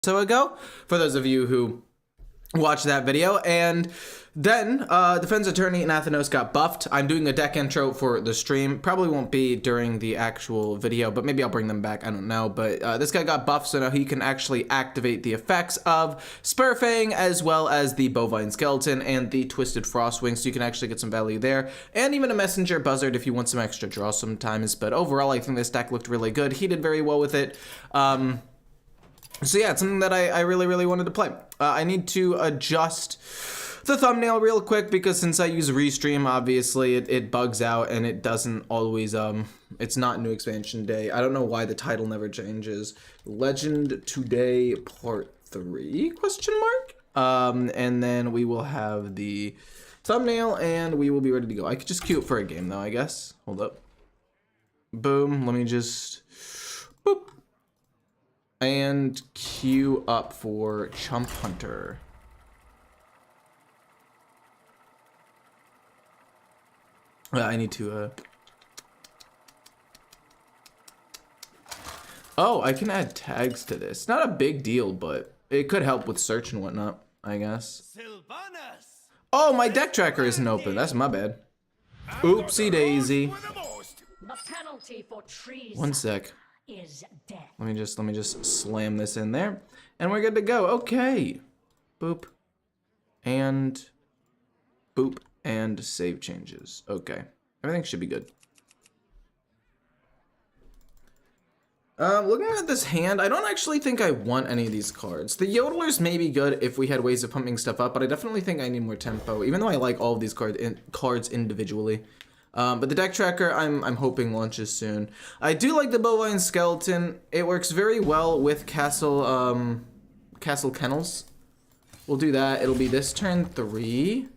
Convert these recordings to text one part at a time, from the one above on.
so ago, for those of you who watched that video. And then defense attorney and Athenos got buffed. I'm doing a deck intro for the stream. Probably won't be during the actual video, but maybe I'll bring them back. I don't know. But this guy got buffed, so now he can actually activate the effects of Spurfang, as well as the Bovine Skeleton and the Twisted Frostwing, so you can actually get some value there. And even a Messenger Buzzard if you want some extra draw sometimes. But overall, I think this deck looked really good. He did very well with it. So yeah, it's something that I really, really wanted to play. I need to adjust the thumbnail real quick because since I use Restream, obviously it bugs out and it doesn't always, it's not new expansion day. I don't know why the title never changes. Legend Today Part 3, question mark? And then we will have the thumbnail and we will be ready to go. I could just queue it for a game though, I guess. Hold up. Boom, let me just, boop. And queue up for Chump Hunter. I need to, Oh, I can add tags to this. Not a big deal, but it could help with search and whatnot, I guess. Oh, my deck tracker isn't open. That's my bad. Oopsie daisy. The penalty for treason. One sec. Is death. Let me just slam this in there, and we're good to go. Okay, boop, and boop, and save changes. Okay, everything should be good. Looking at this hand, I don't actually think I want any of these cards. The Yodelers may be good if we had ways of pumping stuff up, but I definitely think I need more tempo, even though I like all of these cards individually. But the deck tracker, I'm hoping launches soon. I do like the Bovine Skeleton. It works very well with Castle Kennels. We'll do that. It'll be this turn 3,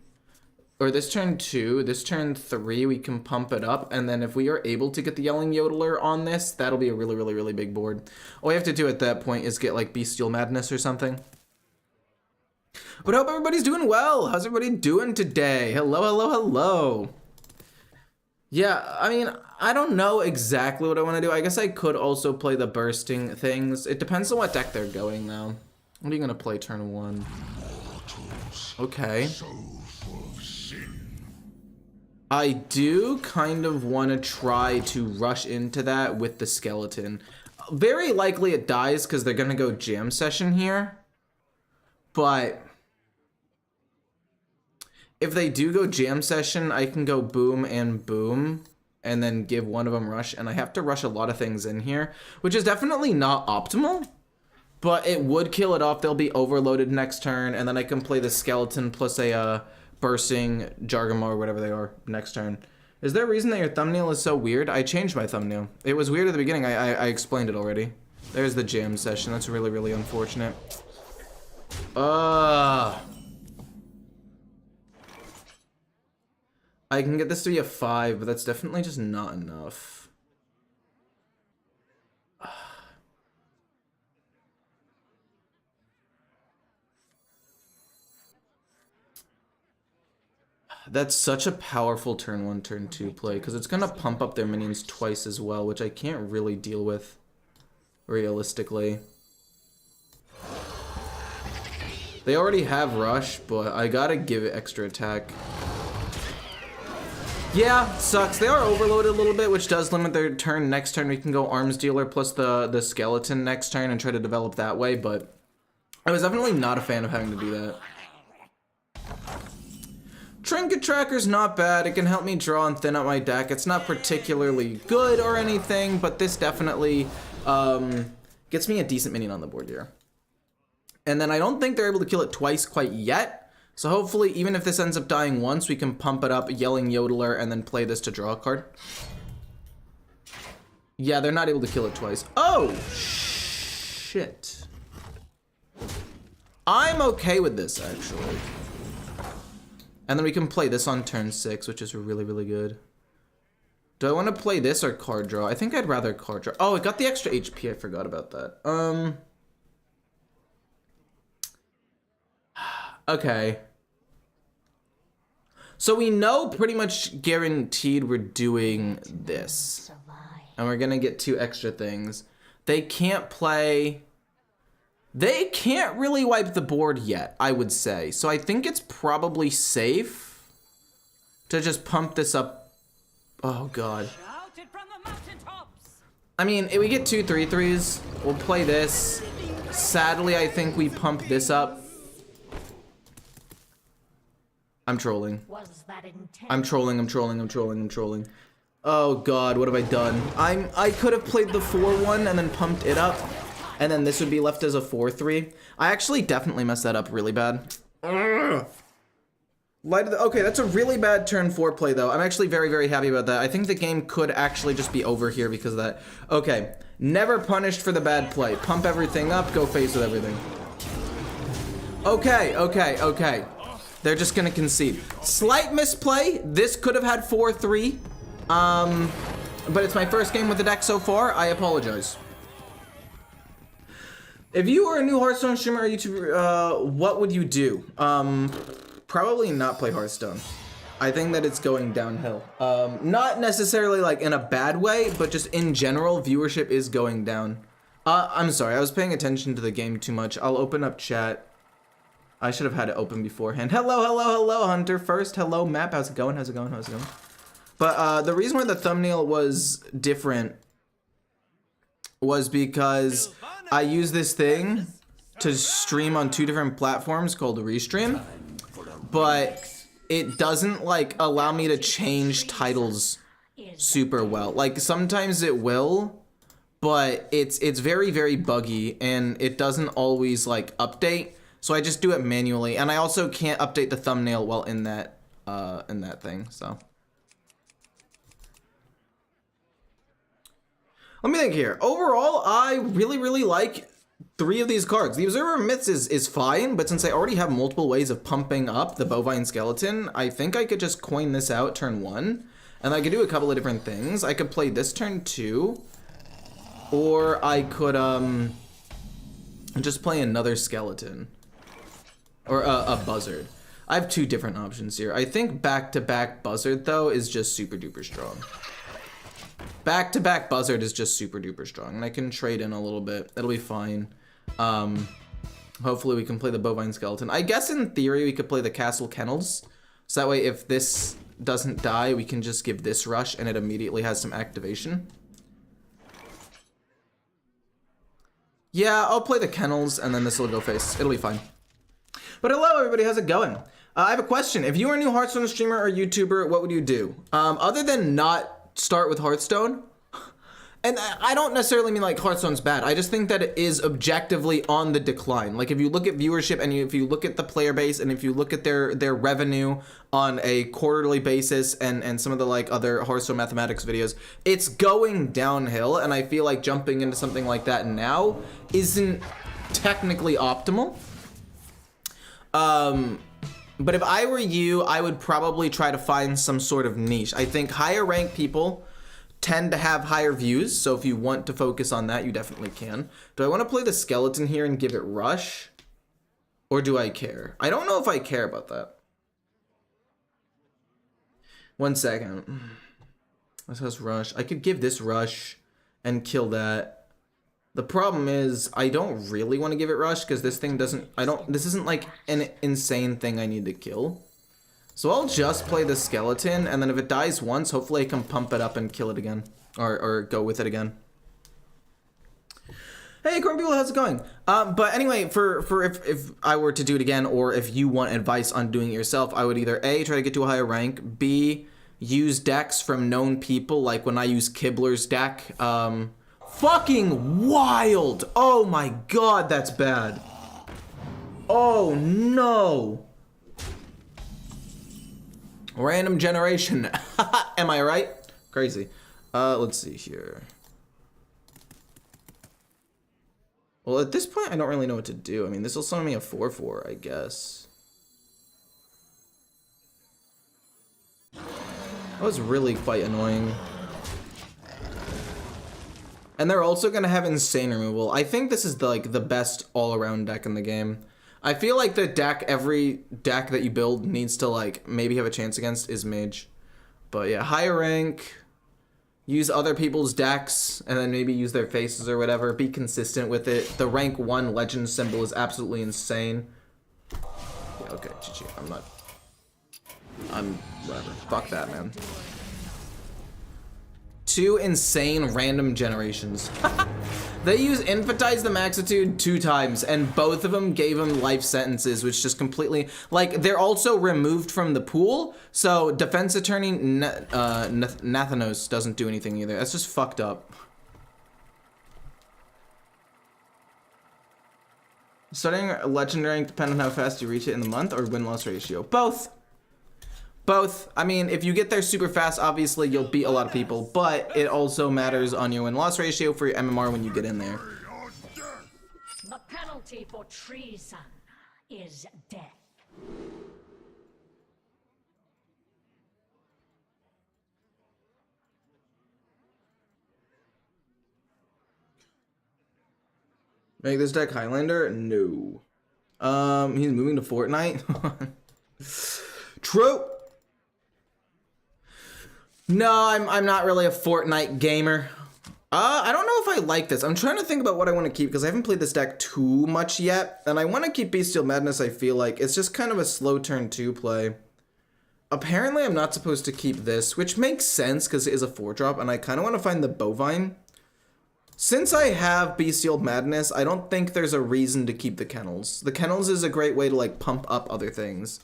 or this turn 2. This turn 3, we can pump it up, and then if we are able to get the Yelling Yodeler on this, that'll be a really, really, really big board. All we have to do at that point is get like Bestial Madness or something. But I hope everybody's doing well. How's everybody doing today? Hello, hello, hello. Yeah, I mean, I don't know exactly what I want to do. I guess I could also play the bursting things. It depends on what deck they're going, though. What are you going to play turn 1? Okay. I do kind of want to try to rush into that with the skeleton. Very likely it dies because they're going to go jam session here. But if they do go jam session, I can go boom and boom and then give one of them rush, and I have to rush a lot of things in here, which is definitely not optimal, but it would kill it off. They'll be overloaded next turn, and then I can play the skeleton plus a bursting Jargama or whatever they are next turn. Is there a reason that your thumbnail is so weird? I changed my thumbnail. It was weird at the beginning. I explained it already. There's the jam session. That's really, really unfortunate. I can get this to be a 5, but that's definitely just not enough. That's such a powerful turn 1, turn 2 play, because it's going to pump up their minions twice as well, which I can't really deal with realistically. They already have rush, but I gotta give it extra attack. Yeah, sucks. They are overloaded a little bit, which does limit their turn. Next turn, we can go Arms Dealer plus the Skeleton next turn and try to develop that way, but I was definitely not a fan of having to do that. Trinket Tracker's not bad. It can help me draw and thin out my deck. It's not particularly good or anything, but this definitely gets me a decent minion on the board here. And then I don't think they're able to kill it twice quite yet. So hopefully, even if this ends up dying once, we can pump it up, Yelling Yodeler, and then play this to draw a card. Yeah, they're not able to kill it twice. Oh, shit. I'm okay with this, actually. And then we can play this on turn 6, which is really, really good. Do I want to play this or card draw? I think I'd rather card draw. Oh, it got the extra HP. I forgot about that. Okay. So we know pretty much guaranteed we're doing this. And we're gonna get 2 extra things. They can't play They can't really wipe the board yet, I would say. So I think it's probably safe to just pump this up. Oh, God. I mean, if we get 2 3/3s, we'll play this. Sadly, I think we pump this up. I'm trolling. I'm trolling. Oh, God, what have I done? I could have played the 4-1 and then pumped it up. And then this would be left as a 4-3. I actually definitely messed that up really bad. Ugh. Okay, that's a really bad turn 4 play, though. I'm actually very, very happy about that. I think the game could actually just be over here because of that. Okay, never punished for the bad play. Pump everything up, go face with everything. Okay. They're just gonna concede. Slight misplay. This could have had 4-3. But it's my first game with the deck so far. I apologize. If you were a new Hearthstone streamer or YouTuber, what would you do? Probably not play Hearthstone. I think that it's going downhill. Not necessarily like in a bad way, but just in general, viewership is going down. I'm sorry, I was paying attention to the game too much. I'll open up chat. I should have had it open beforehand. Hello, Hunter first. Hello, Map. How's it going? But the reason why the thumbnail was different was because I use this thing to stream on 2 different platforms called Restream, but it doesn't like allow me to change titles super well. Like sometimes it will, but it's very, very buggy and it doesn't always like update. So I just do it manually, and I also can't update the thumbnail while in that thing. So let me think here. Overall, I really like 3 of these cards. The Observer of Myths is fine, but since I already have multiple ways of pumping up the Bovine Skeleton, I think I could just coin this out turn 1, and I could do a couple of different things. I could play this turn 2, or I could just play another skeleton, or a buzzard. I have 2 different options here. I think back-to-back buzzard, though, is just super duper strong. Back-to-back buzzard is just super duper strong, and I can trade in a little bit. It'll be fine. Hopefully we can play the Bovine Skeleton. I guess in theory we could play the Castle Kennels, so that way if this doesn't die, we can just give this rush and it immediately has some activation. Yeah, I'll play the Kennels and then this will go face. It'll be fine. But hello everybody, how's it going? I have a question. If you were a new Hearthstone streamer or YouTuber, what would you do? Other than not start with Hearthstone, and I don't necessarily mean like Hearthstone's bad. I just think that it is objectively on the decline. Like if you look at viewership and if you look at the player base and if you look at their revenue on a quarterly basis and some of the like other Hearthstone mathematics videos, it's going downhill, and I feel like jumping into something like that now isn't technically optimal. But if I were you, I would probably try to find some sort of niche. I think higher ranked people tend to have higher views, so if you want to focus on that, you definitely can. Do I want to play the skeleton here and give it rush? Or do I care? I don't know if I care about that. 1 second. This has rush. I could give this rush and kill that. The problem is I don't really want to give it rush because this thing doesn't, this isn't like an insane thing I need to kill. So I'll just play the skeleton, and then if it dies once, hopefully I can pump it up and kill it again, or go with it again. Hey, Corn people, how's it going? But anyway, for if I were to do it again, or if you want advice on doing it yourself, I would either A, try to get to a higher rank, B, use decks from known people, like when I use Kibler's deck. Fucking wild! Oh my god, that's bad. Oh no! Random generation. Am I right? Crazy. Let's see here. Well, at this point, I don't really know what to do. I mean, this will summon me a 4/4, I guess. That was really quite annoying. And they're also gonna have insane removal. I think this is the best all-around deck in the game. I feel like the deck, every deck that you build needs to like maybe have a chance against is Mage. But yeah, higher rank, Use other people's decks, and then maybe use their faces or whatever. Be consistent with it. The rank 1 legend symbol is absolutely insane. Yeah, okay, GG. Whatever. Fuck that, man. 2 insane random generations. They use Infatize the Maxitude 2 times, and both of them gave him life sentences, which just completely, like, they're also removed from the pool, so Defense Attorney Nathanos doesn't do anything either. That's just fucked up. Starting Legend rank depend on how fast you reach it in the month, or win-loss ratio? Both. Both. I mean, if you get there super fast, obviously you'll beat a lot of people, but it also matters on your win-loss ratio for your MMR when you get in there. The penalty for treason is death. Make this deck Highlander? No. He's moving to Fortnite? True. No, I'm not really a Fortnite gamer. I don't know if I like this. I'm trying to think about what I want to keep because I haven't played this deck too much yet. And I want to keep Bestial Madness, I feel like. It's just kind of a slow turn 2 play. Apparently, I'm not supposed to keep this, which makes sense because it is a 4-drop. And I kind of want to find the Bovine. Since I have Bestial Madness, I don't think there's a reason to keep the Kennels. The Kennels is a great way to, like, pump up other things.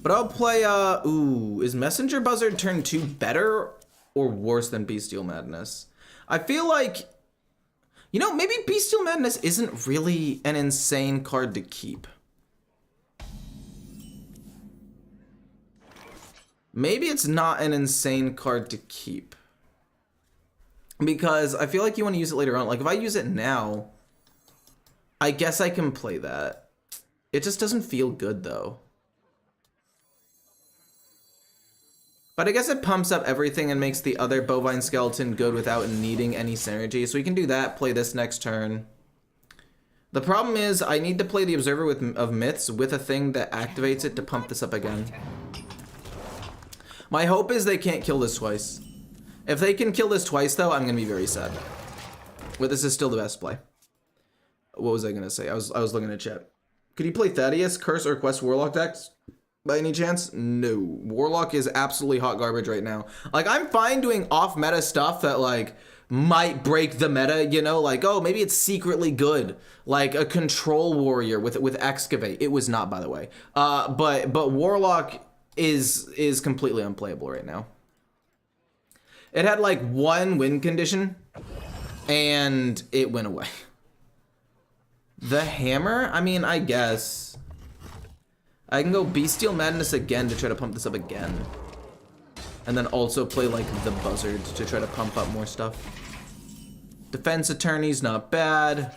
But I'll play, ooh, is Messenger Buzzard turn 2 better or worse than Bestial Madness? I feel like, you know, maybe Bestial Madness isn't really an insane card to keep. Maybe it's not an insane card to keep. Because I feel like you want to use it later on. Like, if I use it now, I guess I can play that. It just doesn't feel good, though. But I guess it pumps up everything and makes the other Bovine Skeleton good without needing any synergy. So we can do that, play this next turn. The problem is I need to play the Observer of Myths with a thing that activates it to pump this up again. My hope is they can't kill this twice. If they can kill this twice, though, I'm going to be very sad. But this is still the best play. What was I going to say? I was looking at chat. Could you play Thaddeus, Curse, or Quest Warlock decks? By any chance? No. Warlock is absolutely hot garbage right now. Like, I'm fine doing off-meta stuff that, like, might break the meta, you know? Like, oh, maybe it's secretly good. Like, a Control Warrior with Excavate. It was not, by the way. But Warlock is completely unplayable right now. It had, like, 1 win condition, and it went away. The Hammer? I mean, I guess. I can go Bestial Madness again to try to pump this up again. And then also play, like, the Buzzard to try to pump up more stuff. Defense Attorney's not bad.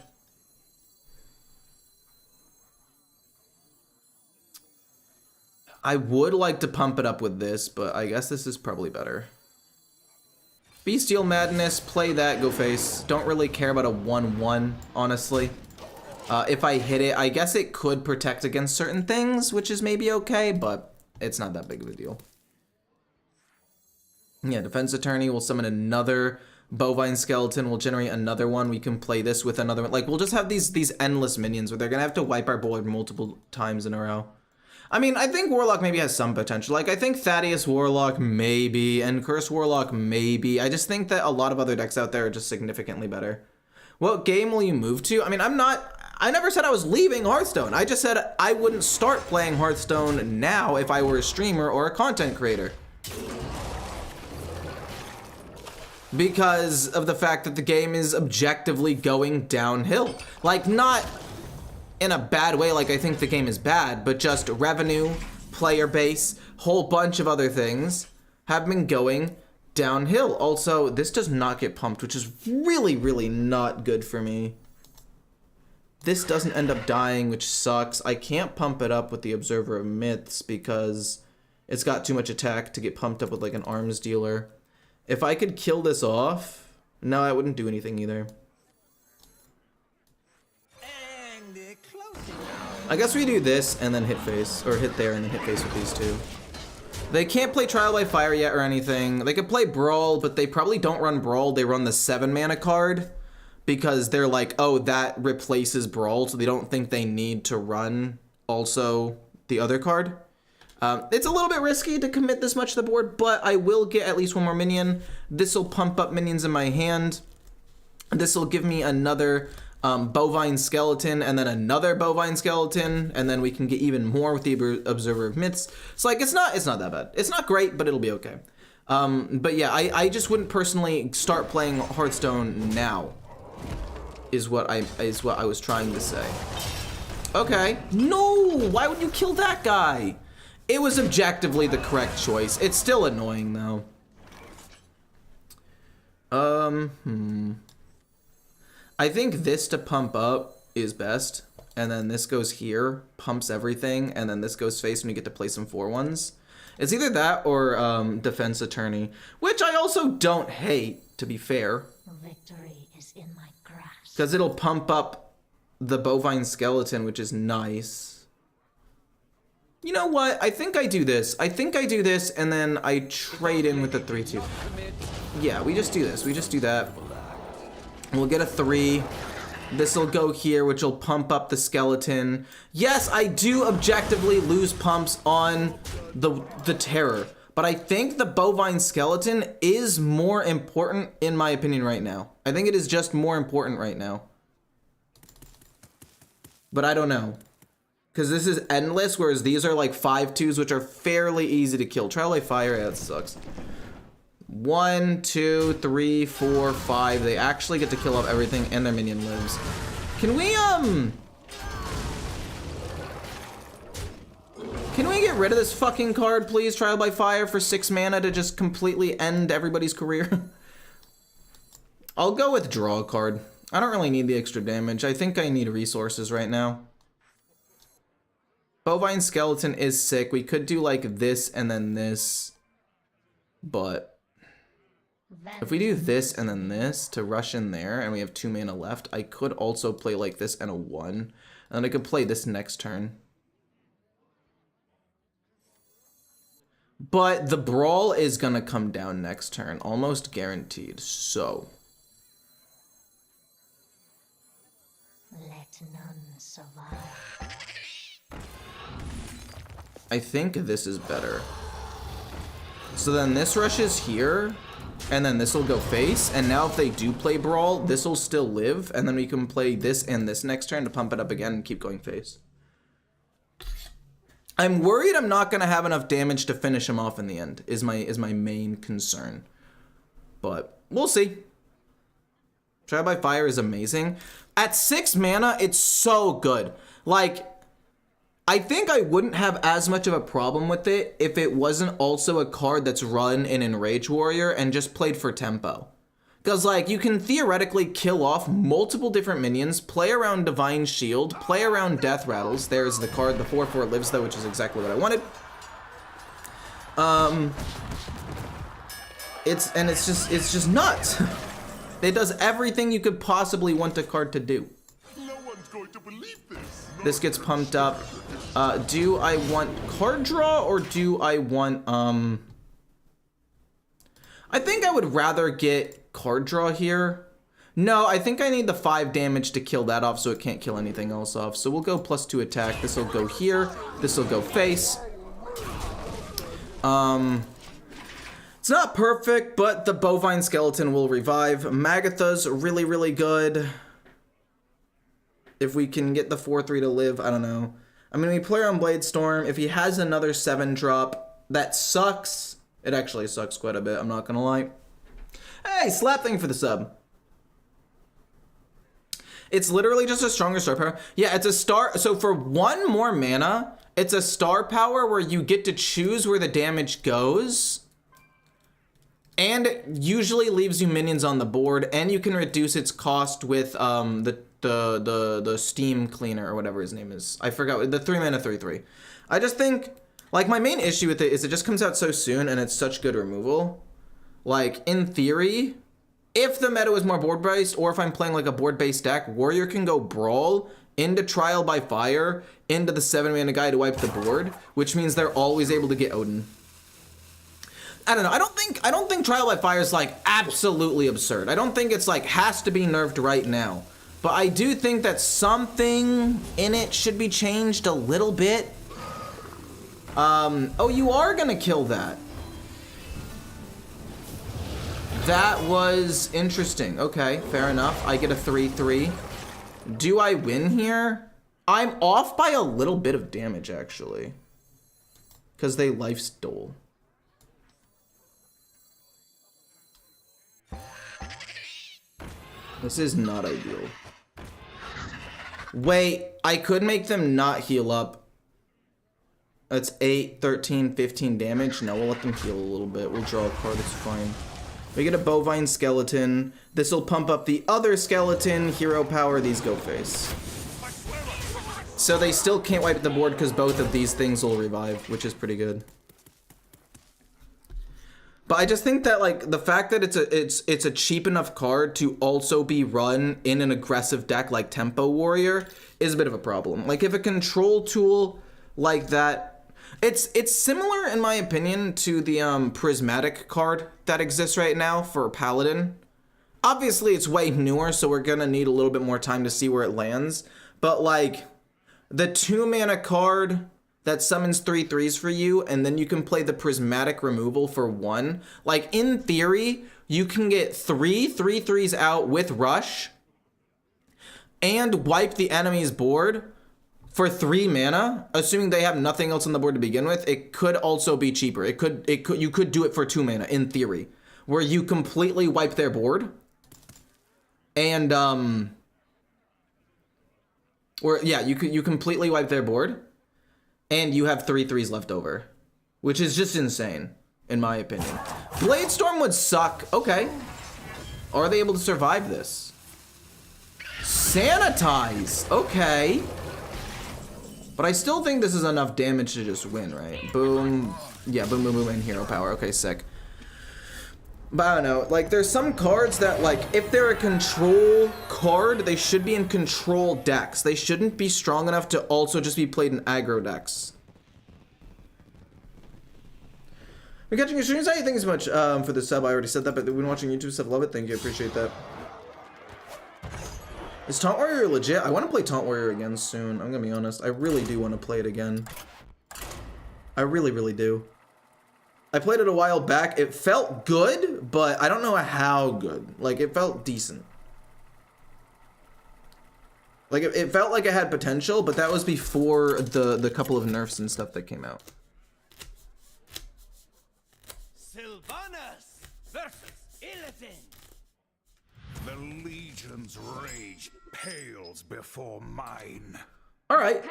I would like to pump it up with this, but I guess this is probably better. Bestial Madness, play that, go face. Don't really care about a 1-1, honestly. If I hit it, I guess it could protect against certain things, which is maybe okay, but it's not that big of a deal. Yeah, Defense Attorney will summon another Bovine Skeleton. We'll generate another one. We can play this with another one. Like, we'll just have these endless minions where they're going to have to wipe our board multiple times in a row. I mean, I think Warlock maybe has some potential. Like, I think Thaddeus Warlock maybe, and Curse Warlock maybe. I just think that a lot of other decks out there are just significantly better. What game will you move to? I mean, I never said I was leaving Hearthstone. I just said I wouldn't start playing Hearthstone now if I were a streamer or a content creator. Because of the fact that the game is objectively going downhill. Like, not in a bad way, like I think the game is bad, but just revenue, player base, whole bunch of other things have been going downhill. Also, this does not get pumped, which is really, really not good for me. This doesn't end up dying, which sucks. I can't pump it up with the Observer of Myths because it's got too much attack to get pumped up with like an arms dealer. If I could kill this off, no, I wouldn't do anything either. I guess we do this and then hit face, or hit there and then hit face with these two. They can't play Trial by Fire yet or anything. They could play Brawl, but they probably don't run Brawl. They run the 7 mana card because they're like, oh, that replaces Brawl, so they don't think they need to run also the other card. It's a little bit risky to commit this much to the board, but I will get at least one more minion. This will pump up minions in my hand. This will give me another bovine skeleton and then another bovine skeleton, and then we can get even more with the Observer of Myths. So like it's not that bad. It's not great, but it'll be okay. But yeah, I just wouldn't personally start playing Hearthstone now. Is what I was trying to say. Okay. No! Why would you kill that guy? It was objectively the correct choice. It's still annoying though. I think this to pump up is best. And then this goes here, pumps everything, and then this goes face and we get to play some 4/1s. It's either that or Defense Attorney, which I also don't hate, to be fair. Victory is in my grasp. Because it'll pump up the bovine skeleton, which is nice. You know what? I think I do this. I think I do this, and then I trade in with the 3/2. Yeah, we just do this. We just do that. We'll get a 3. This will go here, which will pump up the skeleton. Yes, I do objectively lose pumps on the terror, but I think the bovine skeleton is more important in my opinion right now. I think it is just more important right now. But I don't know. Because this is endless, whereas these are like 5/2s, which are fairly easy to kill. Trial by Fire, yeah, that sucks. 1, 2, 3, 4, 5. They actually get to kill off everything and their minion lives. Can we get rid of this fucking card, please? Trial by Fire for 6 mana to just completely end everybody's career. I'll go with draw a card. I don't really need the extra damage. I think I need resources right now. Bovine skeleton is sick. We could do like this and then this, but if we do this and then this to rush in there and we have 2 mana left, I could also play like this and a 1, and then I could play this next turn. But the Brawl is gonna come down next turn, almost guaranteed, so. Let none survive. I think this is better. So then this rushes here, and then this will go face, and now if they do play Brawl, this will still live, and then we can play this and this next turn to pump it up again and keep going face. I'm worried I'm not gonna have enough damage to finish him off in the end, is my main concern. But we'll see. Trial by Fire is amazing. At 6 mana, it's so good. Like, I think I wouldn't have as much of a problem with it if it wasn't also a card that's run in Enrage Warrior and just played for tempo. Because, like, you can theoretically kill off multiple different minions, play around Divine Shield, play around Death Rattles. There's the card, the 4/4 lives though, which is exactly what I wanted. It's just nuts. It does everything you could possibly want a card to do. No one's going to believe this. This gets pumped up. Do I want card draw or do I want, I think I would rather get card draw here. No, I think I need the 5 damage to kill that off so it can't kill anything else off. So we'll go +2 attack. This will go here. This will go face. It's not perfect, but the bovine skeleton will revive. Magatha's really, really good. If we can get the 4/3 to live, I don't know. I mean, we play on Bladestorm. If he has another 7-drop, that sucks. It actually sucks quite a bit, I'm not gonna lie. Hey, Slap, thank you for the sub. It's literally just a stronger star power. Yeah, it's a star. So for 1 more mana, it's a star power where you get to choose where the damage goes. And it usually leaves you minions on the board, and you can reduce its cost with the steam cleaner or whatever his name is. I forgot, the 3 mana 3/3. I just think, like, my main issue with it is it just comes out so soon and it's such good removal. Like, in theory, if the meta was more board-based, or if I'm playing like a board-based deck, Warrior can go Brawl into Trial by Fire into the 7 mana guy to wipe the board, which means they're always able to get Odin. I don't know. I don't think Trial by Fire is like absolutely absurd. I don't think it's like has to be nerfed right now. But I do think that something in it should be changed a little bit. Oh, you are gonna kill that. That was interesting. Okay, fair enough. I get a 3-3. Do I win here? I'm off by a little bit of damage, actually. Because they life stole. This is not ideal. Wait, I could make them not heal up. That's 8, 13, 15 damage. No, we'll let them heal a little bit. We'll draw a card, it's fine. We get a bovine skeleton. This will pump up the other skeleton. Hero power, these go face. So they still can't wipe the board because both of these things will revive, which is pretty good. But I just think that like the fact that it's a cheap enough card to also be run in an aggressive deck like Tempo Warrior is a bit of a problem. Like if a control tool like that, it's similar in my opinion to the prismatic card that exists right now for Paladin. Obviously it's way newer, so we're gonna need a little bit more time to see where it lands. But like the 2-mana card that summons 3/3s for you, and then you can play the prismatic removal for 1. Like in theory, you can get 3 3/3s out with rush and wipe the enemy's board for 3 mana, assuming they have nothing else on the board to begin with. It could also be cheaper. You could do it for 2 mana in theory, where you completely wipe their board and you completely wipe their board and you have 3/3s left over, which is just insane in my opinion. Bladestorm would suck. Okay. Are they able to survive this? Sanitize. Okay. But I still think this is enough damage to just win, right? Boom. Yeah, boom, boom, boom, and hero power. Okay, sick. But I don't know. Like, there's some cards that, like, if they're a control card, they should be in control decks. They shouldn't be strong enough to also just be played in aggro decks. We're catching your streams. How do you think so much for the sub? I already said that, but we've been watching YouTube stuff. Love it. Thank you. Appreciate that. Is Taunt Warrior legit? I want to play Taunt Warrior again soon. I'm gonna be honest. I really do want to play it again. I really, really do. I played it a while back. It felt good, but I don't know how good. Like, it felt decent. Like, it felt like it had potential, but that was before the couple of nerfs and stuff that came out. Sylvanas versus Illidan. The Legion's rage pales before mine. All right,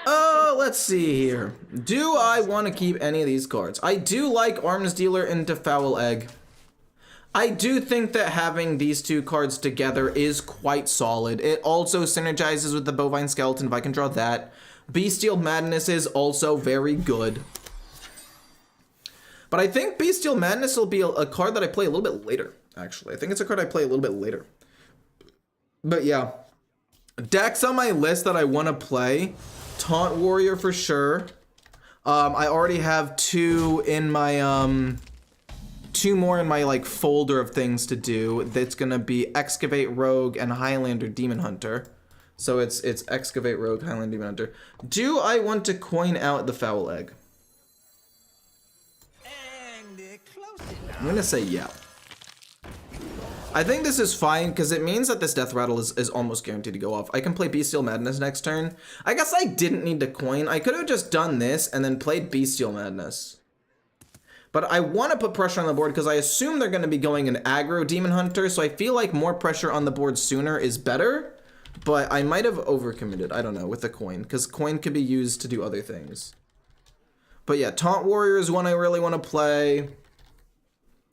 let's see here. Do I want to keep any of these cards? I do like Arms Dealer into Foul Egg. I do think that having these two cards together is quite solid. It also synergizes with the Bovine Skeleton if I can draw that. Bestial Madness is also very good. But I think Bestial Madness will be a card that I play a little bit later, actually. I think it's a card I play a little bit later. But yeah. Decks on my list that I want to play. Taunt Warrior for sure. I already have 2 in my 2 more in my like folder of things to do. That's gonna be Excavate Rogue and Highlander Demon Hunter. So it's Excavate Rogue, Highlander Demon Hunter. Do I want to coin out the Foul Egg? I'm gonna say yeah. I think this is fine because it means that this Death Rattle is almost guaranteed to go off. I can play Bestial Madness next turn. I guess I didn't need to coin. I could have just done this and then played Bestial Madness. But I want to put pressure on the board because I assume they're going to be going an aggro Demon Hunter, so I feel like more pressure on the board sooner is better. But I might have overcommitted, I don't know, with the coin, because coin could be used to do other things. But yeah, Taunt Warrior is one I really want to play.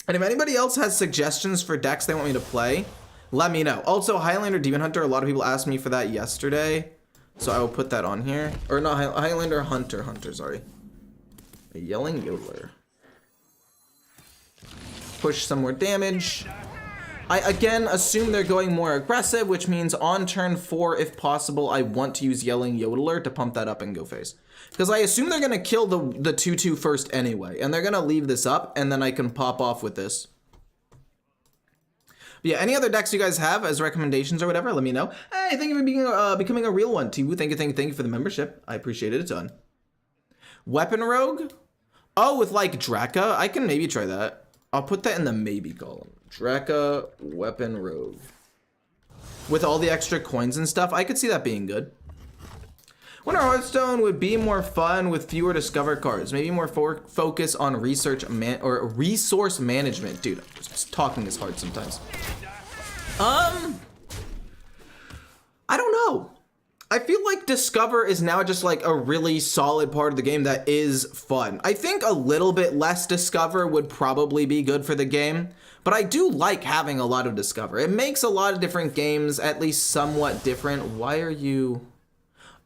And if anybody else has suggestions for decks they want me to play, let me know. Also, Highlander Demon Hunter, a lot of people asked me for that yesterday, so I will put that on here. Or not, Highlander Hunter, sorry. A Yelling Yodeler. Push some more damage. I again assume they're going more aggressive, which means on turn 4, if possible, I want to use Yelling Yodeler to pump that up and go face. Because I assume they're going to kill the 2/2 first anyway, and they're going to leave this up, and then I can pop off with this. But yeah, any other decks you guys have as recommendations or whatever, let me know. Hey, thank you for becoming a real one, Tiwu. Thank you for the membership. I appreciate it a ton. Weapon Rogue? Oh, with like Draka? I can maybe try that. I'll put that in the maybe column. Draka, Weapon Rogue. With all the extra coins and stuff, I could see that being good. Wonder Hearthstone would be more fun with fewer discover cards. Maybe more focus on resource management. Dude, just talking is hard sometimes. I don't know. I feel like Discover is now just like a really solid part of the game that is fun. I think a little bit less Discover would probably be good for the game, but I do like having a lot of Discover. It makes a lot of different games at least somewhat different. Why are you...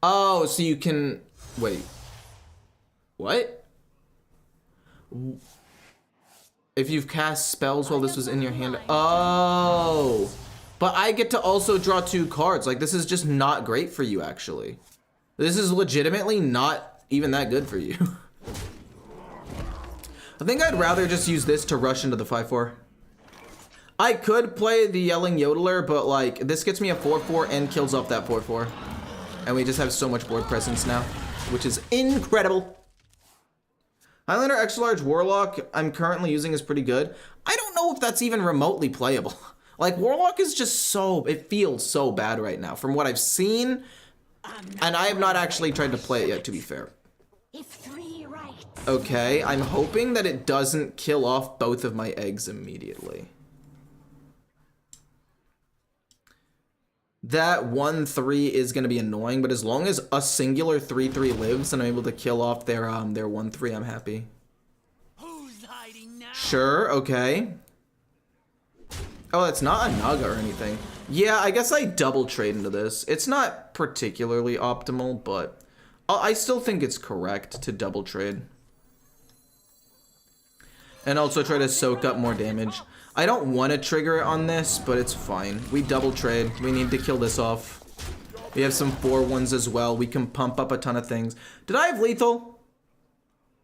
Oh, so you can... Wait. What? If you've cast spells while this was in your hand... Oh! But I get to also draw 2 cards. Like, this is just not great for you, actually. This is legitimately not even that good for you. I think I'd rather just use this to rush into the 5/4. I could play the Yelling Yodeler, but, like, this gets me a 4/4 and kills off that 4/4. And we just have so much board presence now, which is incredible. Highlander Extra Large Warlock I'm currently using is pretty good. I don't know if that's even remotely playable. Like, Warlock is just so, it feels so bad right now from what I've seen, and I have not actually tried to play it yet, to be fair. If 3 rights. Okay, I'm hoping that it doesn't kill off both of my eggs immediately. That 1/3 is going to be annoying, but as long as a singular 3/3 lives and I'm able to kill off their 1/3, I'm happy. Who's hiding now? Sure, okay. Oh, that's not a Naga or anything. Yeah, I guess I double trade into this. It's not particularly optimal, but I still think it's correct to double trade. And also try to soak up more damage. I don't want to trigger it on this, but it's fine. We double trade. We need to kill this off. We have some 4/1s as well. We can pump up a ton of things. Did I have lethal?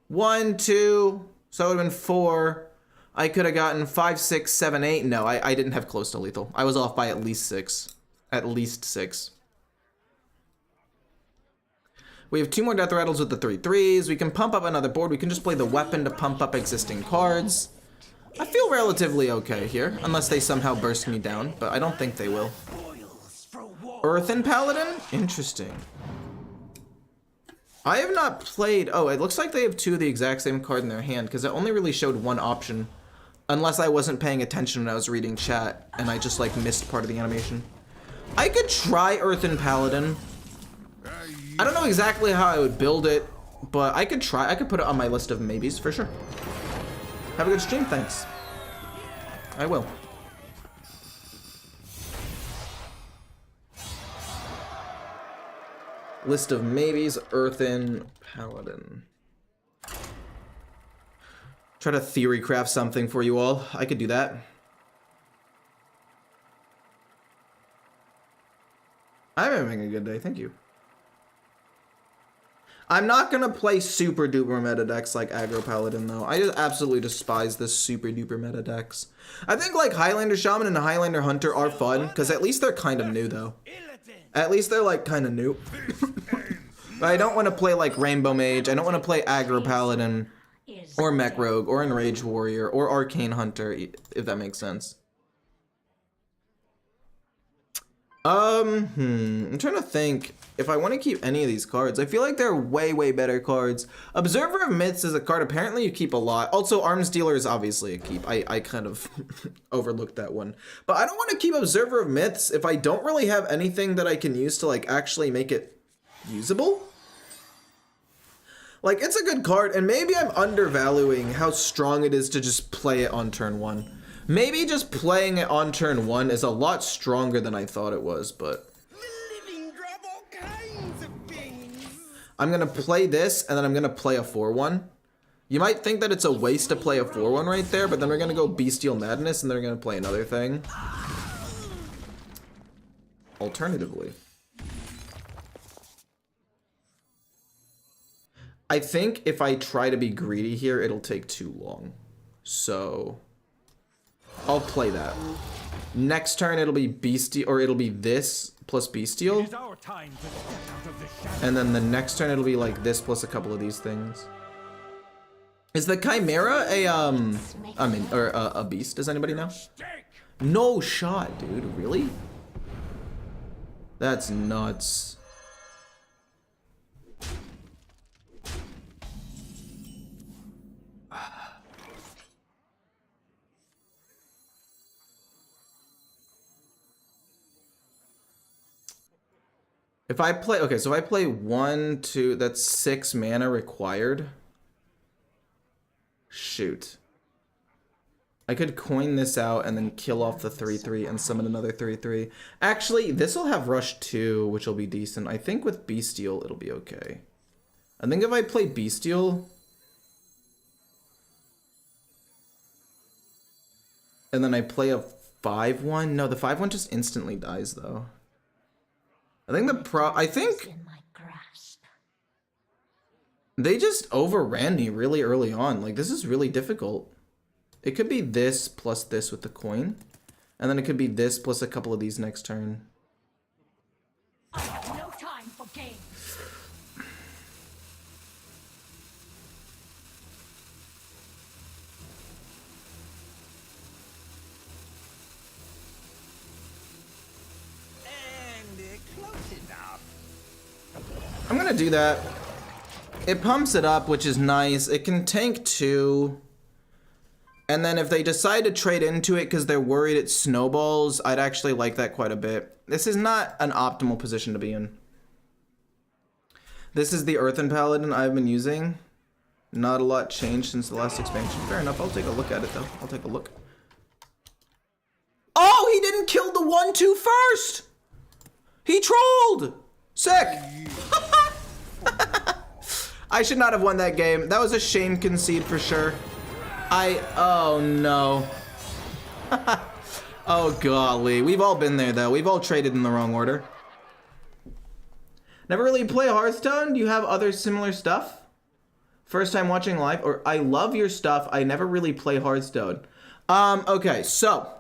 1, 2, so it would have been 4. I could have gotten 5, 6, 7, 8. No, I didn't have close to lethal. I was off by at least 6. At least 6. We have 2 more death rattles with the 3/3s. We can pump up another board. We can just play the weapon to pump up existing cards. I feel relatively okay here, unless they somehow burst me down, but I don't think they will. Earthen Paladin? Interesting. I have not played... Oh, it looks like they have 2 of the exact same card in their hand, because it only really showed 1 option. Unless I wasn't paying attention when I was reading chat, and I just, like, missed part of the animation. I could try Earthen Paladin. I don't know exactly how I would build it, but I could try. I could put it on my list of maybes, for sure. Have a good stream, thanks. I will. List of maybes, Earthen Paladin. Try to theory craft something for you all. I could do that. I'm having a good day, thank you. I'm not gonna play super duper meta decks like Aggro Paladin though. I just absolutely despise the super duper meta decks. I think like Highlander Shaman and Highlander Hunter are fun, because at least they're kind of new though. At least they're like kind of new. But I don't want to play like Rainbow Mage, I don't want to play Aggro Paladin, or Mech Rogue, or Enraged Warrior, or Arcane Hunter, if that makes sense. I'm trying to think if I want to keep any of these cards. I feel like they're way, way better cards. Observer of Myths is a card apparently you keep a lot. Also, Arms Dealer is obviously a keep. I kind of overlooked that one. But I don't want to keep Observer of Myths if I don't really have anything that I can use to like actually make it usable. Like, it's a good card, and maybe I'm undervaluing how strong it is to just play it on turn 1. Maybe just playing it on turn 1 is a lot stronger than I thought it was, but... I'm gonna play this, and then I'm gonna play a 4/1. You might think that it's a waste to play a 4-1 right there, but then we're gonna go Bestial Madness and they're gonna play another thing. Alternatively. I think if I try to be greedy here, it'll take too long. So I'll play that. Next turn it'll be Bestial, or it'll be this plus Bestial. And then the next turn it'll be like this plus a couple of these things. Is the Chimera a beast? Does anybody know? No shot, dude. Really? That's nuts. If I play, okay, so if I play 1, 2, that's 6 mana required. Shoot. I could coin this out and then kill off the 3/3 and summon another 3/3. Actually, this will have Rush 2, which will be decent. I think with Bestial, it'll be okay. I think if I play Bestial, and then I play a 5/1. No, the 5/1 just instantly dies, though. I think I think In my grasp. they just overran me really early on. Like, this is really difficult. It could be this plus this with the coin. And then it could be this plus a couple of these next turn. I have no time for games. I'm gonna do that. It pumps it up, which is nice. It can tank 2. And then if they decide to trade into it because they're worried it snowballs, I'd actually like that quite a bit. This is not an optimal position to be in. This is the Earthen Paladin I've been using. Not a lot changed since the last expansion. Fair enough, I'll take a look at it though. I'll take a look. Oh, he didn't kill the 1/2 first! He trolled! Sick! I should not have won that game. That was a shame concede for sure. Oh no. Oh golly. We've all been there though. We've all traded in the wrong order. Never really play Hearthstone? Do you have other similar stuff? First time watching live? Or I love your stuff. I never really play Hearthstone. Okay, so.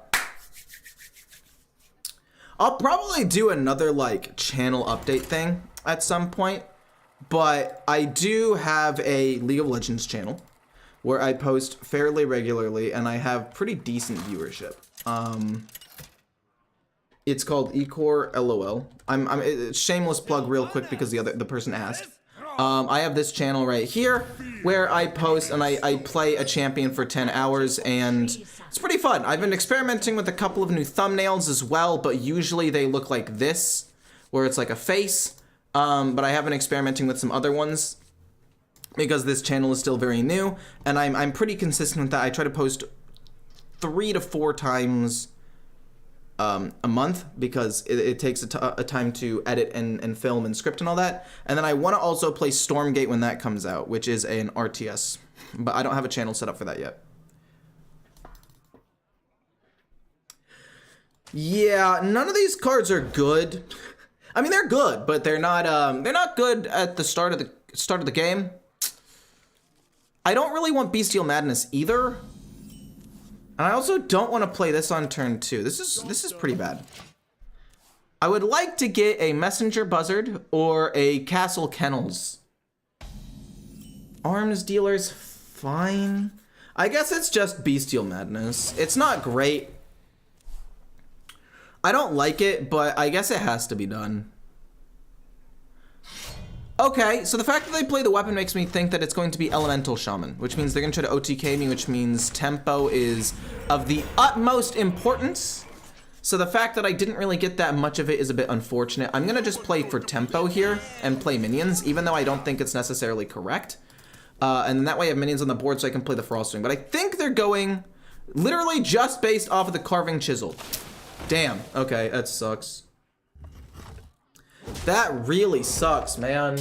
I'll probably do another like channel update thing at some point. But I do have a League of Legends channel where I post fairly regularly and I have pretty decent viewership. It's called Ecore LOL. It's shameless plug real quick because the person asked. I have this channel right here where I post and I play a champion for 10 hours and it's pretty fun. I've been experimenting with a couple of new thumbnails as well, but usually they look like this, where it's like a face. But I have been experimenting with some other ones because this channel is still very new and I'm pretty consistent with that. I try to post 3 to 4 times a month because it takes a time to edit and film and script and all that. And then I want to also play Stormgate when that comes out, which is an RTS, but I don't have a channel set up for that yet. Yeah, none of these cards are good. I mean, they're good, but they're not good at the start of the game. I don't really want Bestial Madness either. And I also don't want to play this on turn 2. This is pretty bad. I would like to get a Messenger Buzzard or a Castle Kennels. Arms Dealer's fine. I guess it's just Bestial Madness. It's not great. I don't like it, but I guess it has to be done. Okay, so the fact that they play the weapon makes me think that it's going to be Elemental Shaman, which means they're going to try to OTK me, which means tempo is of the utmost importance. So the fact that I didn't really get that much of it is a bit unfortunate. I'm going to just play for tempo here and play minions, even though I don't think it's necessarily correct. And that way I have minions on the board so I can play the Frostwing. But I think they're going literally just based off of the Carving Chisel. Damn, okay, that sucks. That really sucks, man.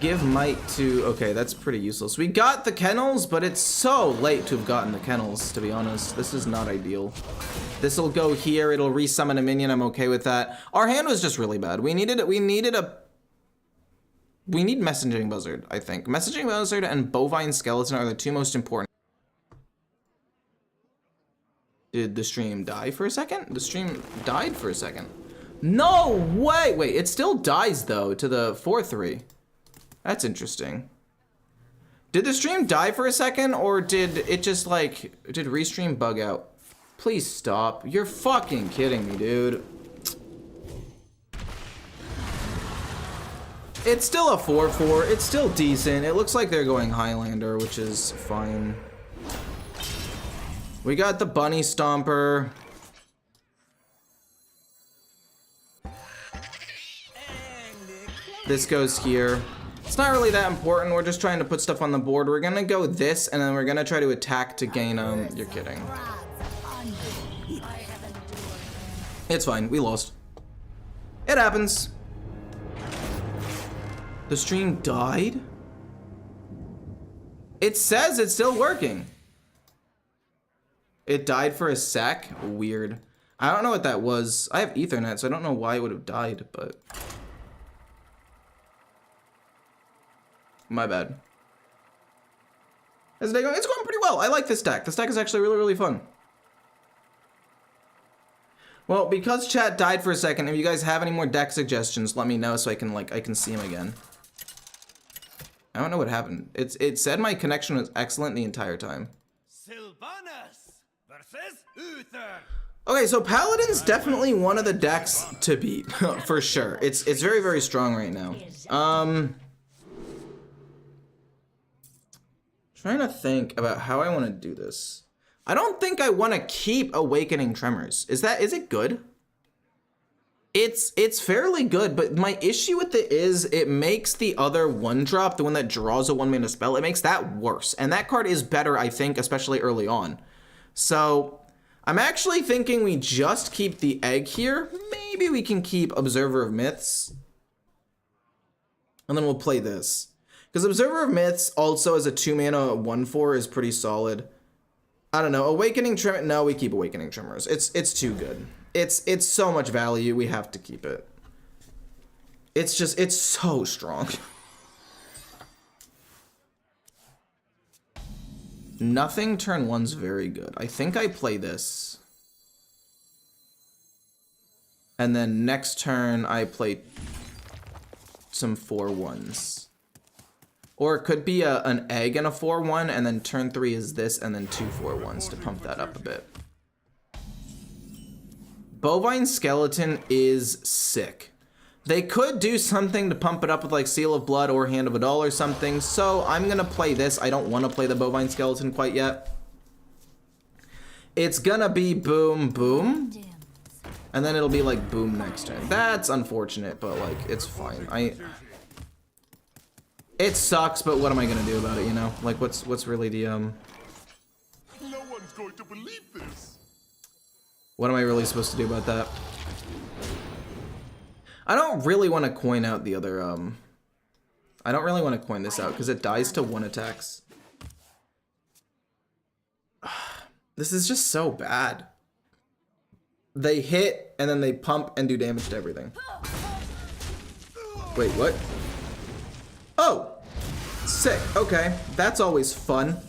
Give might to... Okay, that's pretty useless. We got the kennels, but it's so late to have gotten the kennels, to be honest. This is not ideal. This'll go here. It'll resummon a minion. I'm okay with that. Our hand was just really bad. We need Messaging Buzzard, I think. Messaging Buzzard and Bovine Skeleton are the two most important. Did the stream die for a second? The stream died for a second. No way! Wait, it still dies, though, to the 4-3. That's interesting. Did the stream die for a second, or did it just, like, did Restream bug out? Please stop. You're fucking kidding me, dude. It's still a 4-4. It's still decent. It looks like they're going Highlander, which is fine. We got the Bunny Stomper. This goes here. It's not really that important. We're just trying to put stuff on the board. We're gonna go this, and then we're gonna try to attack to gain, you're kidding. It's fine, we lost. It happens. The stream died? It says it's still working. It died for a sec? Weird. I don't know what that was. I have Ethernet, so I don't know why it would have died, but... My bad. How's the day going? It's going pretty well. I like this deck. This deck is actually really, really fun. Well, because chat died for a second, if you guys have any more deck suggestions, let me know so I can see them again. I don't know what happened. It said my connection was excellent the entire time. Sylvanas versus Uther. Okay, so Paladin's definitely one of the decks to beat, for sure. It's very, very strong right now. Trying to think about how I want to do this. I don't think I want to keep Awakening Tremors. Is it good? It's fairly good, but my issue with it is it makes the other 1-drop, the one that draws a 1-mana spell, it makes that worse. And that card is better, I think, especially early on. So I'm actually thinking we just keep the egg here. Maybe we can keep Observer of Myths. And then we'll play this. Because Observer of Myths also as a 2-mana 1/4 is pretty solid. I don't know. Awakening Tremor. No, we keep Awakening Tremors. It's too good. It's so much value. We have to keep it. It's so strong. Nothing turn 1's very good. I think I play this. And then next turn I play some 4/1s. Or it could be an egg and a 4/1, and then turn 3 is this, and then 2 4/1s to pump that up a bit. Bovine Skeleton is sick. They could do something to pump it up with like Seal of Blood or Hand of Adal or something, so I'm gonna play this. I don't want to play the Bovine Skeleton quite yet. It's gonna be boom, boom. And then it'll be like boom next turn. That's unfortunate, but like, it's fine. It sucks, but what am I gonna do about it, you know? Like, what's really the, No one's going to believe this. What am I really supposed to do about that? I don't really want to coin out the other, I don't really want to coin this out, because it dies to 1 attacks. This is just so bad. They hit, and then they pump and do damage to everything. Wait, what? Oh! Sick. Okay. That's always fun.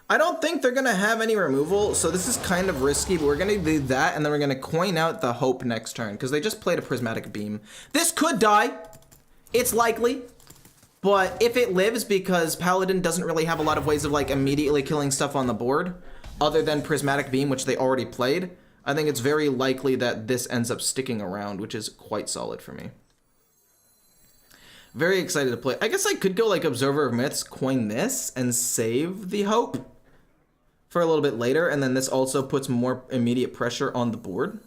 I don't think they're gonna have any removal, so this is kind of risky, but we're gonna do that, and then we're gonna coin out the Hope next turn, because they just played a Prismatic Beam. This could die. It's likely. But if it lives, because Paladin doesn't really have a lot of ways of like immediately killing stuff on the board, other than Prismatic Beam, which they already played, I think it's very likely that this ends up sticking around, which is quite solid for me. Very excited to play. I guess I could go like Observer of Myths, coin this, and save the Hope for a little bit later, and then this also puts more immediate pressure on the board.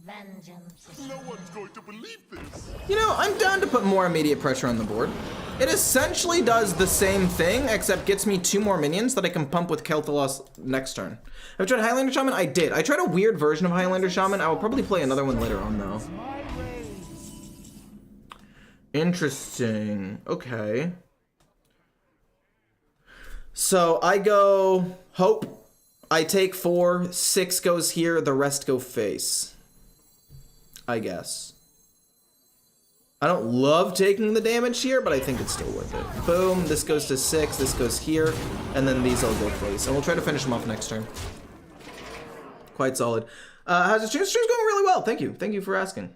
Vengeance. No one's going to believe this. You know, I'm down to put more immediate pressure on the board. It essentially does the same thing, except gets me 2 more minions that I can pump with Kel'Thuz's next turn. Have I tried Highlander Shaman? I did. I tried a weird version of Highlander Shaman. I will probably play another one later on, though. Interesting. Okay. So I go Hope. I take 4. 6 goes here. The rest go face. I guess. I don't love taking the damage here, but I think it's still worth it. Boom, this goes to 6, this goes here, and then these all go face. And we'll try to finish them off next turn. Quite solid. How's the stream? Stream's going really well, thank you. Thank you for asking.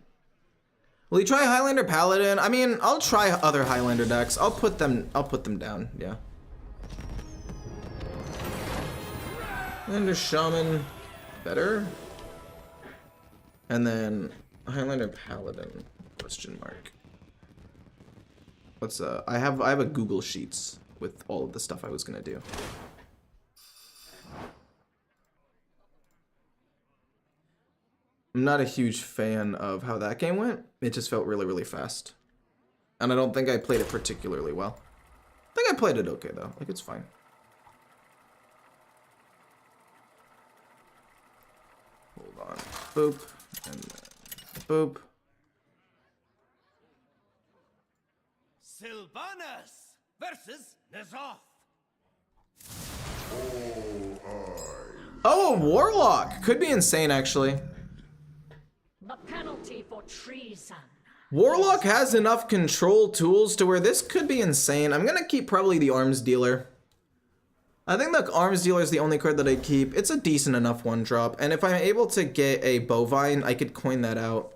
Will you try Highlander Paladin? I mean, I'll try other Highlander decks. I'll put them down, yeah. Highlander Shaman, better. And then Highlander Paladin, question mark. What's I have a Google Sheets with all of the stuff I was gonna do. I'm not a huge fan of how that game went. It just felt really, really fast. And I don't think I played it particularly well. I think I played it okay though, like it's fine. Hold on, boop, and then boop. Sylvanas versus N'Zoth. Oh, a Warlock! Could be insane, actually. The penalty for treason. Warlock has enough control tools to where this could be insane. I'm gonna keep probably the Arms Dealer. I think the Arms Dealer is the only card that I keep. It's a decent enough 1-drop, and if I'm able to get a Bovine, I could coin that out.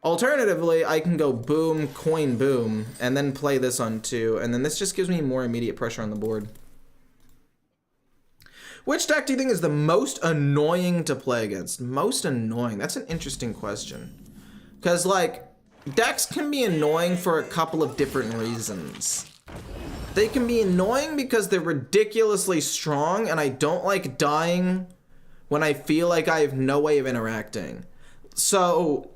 Alternatively, I can go boom, coin boom, and then play this on 2, and then this just gives me more immediate pressure on the board. Which deck do you think is the most annoying to play against? Most annoying? That's an interesting question. Because, like, decks can be annoying for a couple of different reasons. They can be annoying because they're ridiculously strong, and I don't like dying when I feel like I have no way of interacting. So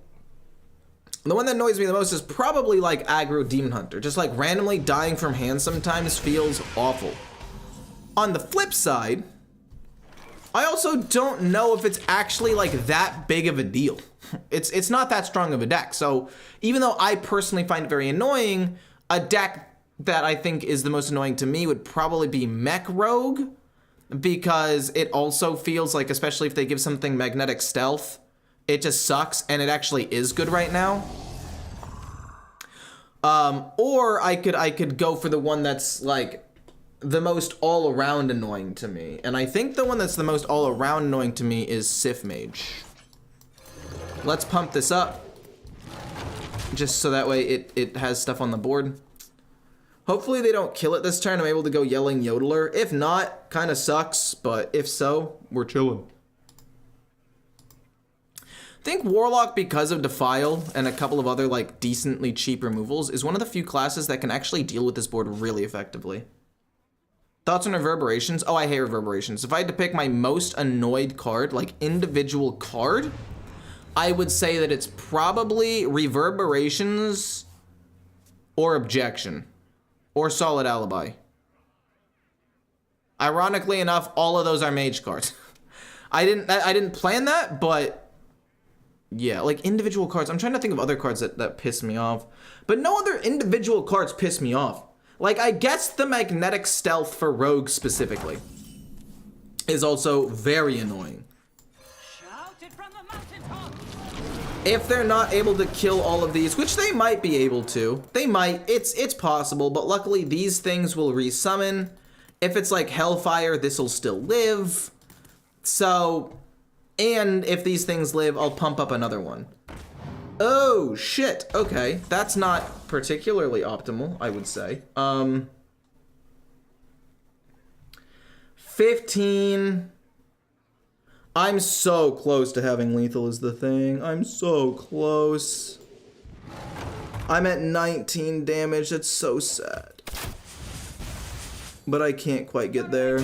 the one that annoys me the most is probably like aggro Demon Hunter. Just like randomly dying from hand sometimes feels awful. On the flip side, I also don't know if it's actually like that big of a deal. It's not that strong of a deck. So even though I personally find it very annoying, a deck that I think is the most annoying to me would probably be Mech Rogue, because it also feels like, especially if they give something magnetic stealth, it just sucks, and it actually is good right now. Or I could go for the one that's like the most all-around annoying to me. And I think the one that's the most all-around annoying to me is Sith Mage. Let's pump this up, just so that way it has stuff on the board. Hopefully they don't kill it this turn. I'm able to go Yelling Yodeler. If not, kind of sucks, but if so, we're chilling. I think Warlock, because of Defile and a couple of other like decently cheap removals, is one of the few classes that can actually deal with this board really effectively. Thoughts on Reverberations? Oh, I hate Reverberations. If I had to pick my most annoyed card, like individual card, I would say that it's probably Reverberations or Objection or Solid Alibi. Ironically enough, all of those are mage cards. I didn't plan that, but yeah, like individual cards. I'm trying to think of other cards that piss me off, but no other individual cards piss me off. Like, I guess the magnetic stealth for Rogue specifically is also very annoying. Shout it from the mountaintop. If they're not able to kill all of these, which they might be able to, they might, it's possible, but luckily these things will resummon. If it's like Hellfire, this'll still live. So, and if these things live, I'll pump up another one. Oh, shit. Okay, that's not particularly optimal, I would say. 15. I'm so close to having lethal is the thing. I'm so close. I'm at 19 damage. That's so sad. But I can't quite get there.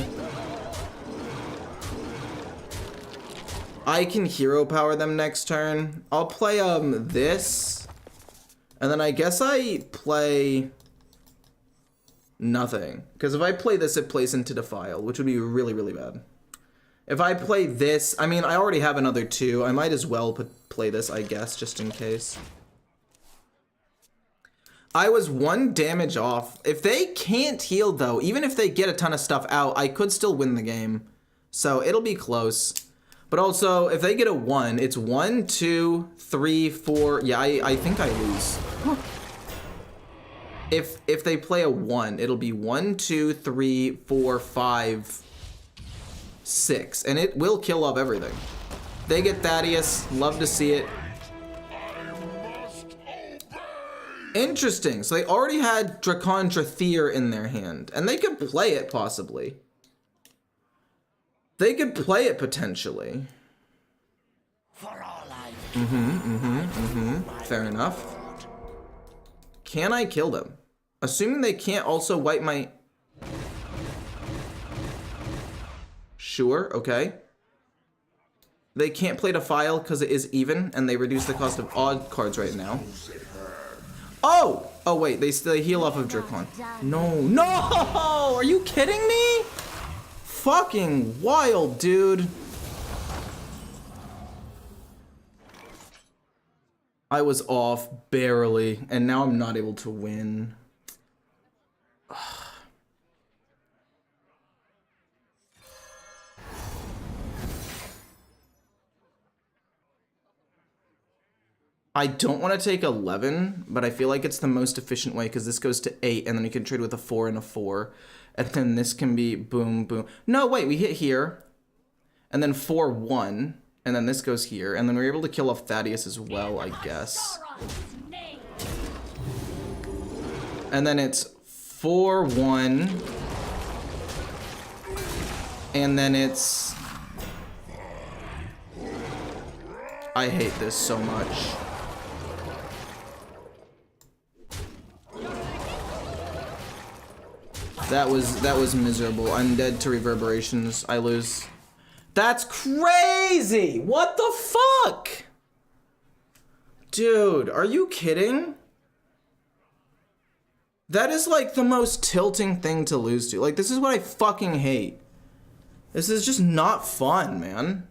I can hero power them next turn. I'll play this. And then I guess I play Nothing. Because if I play this, it plays into Defile, which would be really, really bad. If I play this, I mean, I already have another 2. I might as well play this, I guess, just in case. I was 1 damage off. If they can't heal, though, even if they get a ton of stuff out, I could still win the game. So it'll be close. But also, if they get a 1, it's 1, 2, 3, 4. Yeah, I think I lose. Huh. If they play a 1, it'll be 1, 2, 3, 4, 5, 6. And it will kill off everything. They get Thaddeus. Love to see it. Interesting. So they already had Drakon Drathier in their hand. And they could play it, possibly. They could play it, potentially. Fair enough. Can I kill them? Assuming they can't also wipe my... Sure, okay. They can't play Defile because it is even, and they reduce the cost of odd cards right now. Oh! Oh wait, they heal off of Drakon. No, no! Are you kidding me? Fucking wild, dude. I was off barely, and now I'm not able to win. I don't want to take 11, but I feel like it's the most efficient way because this goes to 8, and then you can trade with a 4 and a 4. And then this can be boom, boom. No, wait, we hit here. And then 4, 1. And then this goes here. And then we're able to kill off Thaddeus as well, I guess. And then it's 4, 1. And then it's... I hate this so much. That was miserable. I'm dead to reverberations. I lose. That's crazy! What the fuck? Dude, are you kidding? That is like the most tilting thing to lose to. Like, this is what I fucking hate. This is just not fun, man.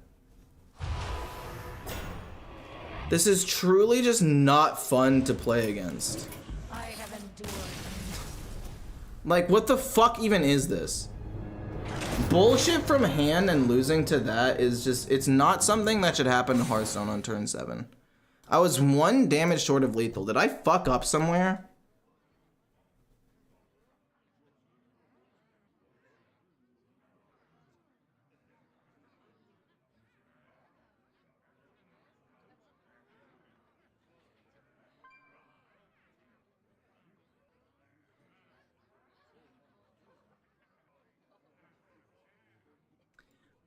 This is truly just not fun to play against. I have endured. Like, what the fuck even is this? Bullshit from hand and losing to that is just, it's not something that should happen to Hearthstone on turn 7. I was 1 damage short of lethal. Did I fuck up somewhere?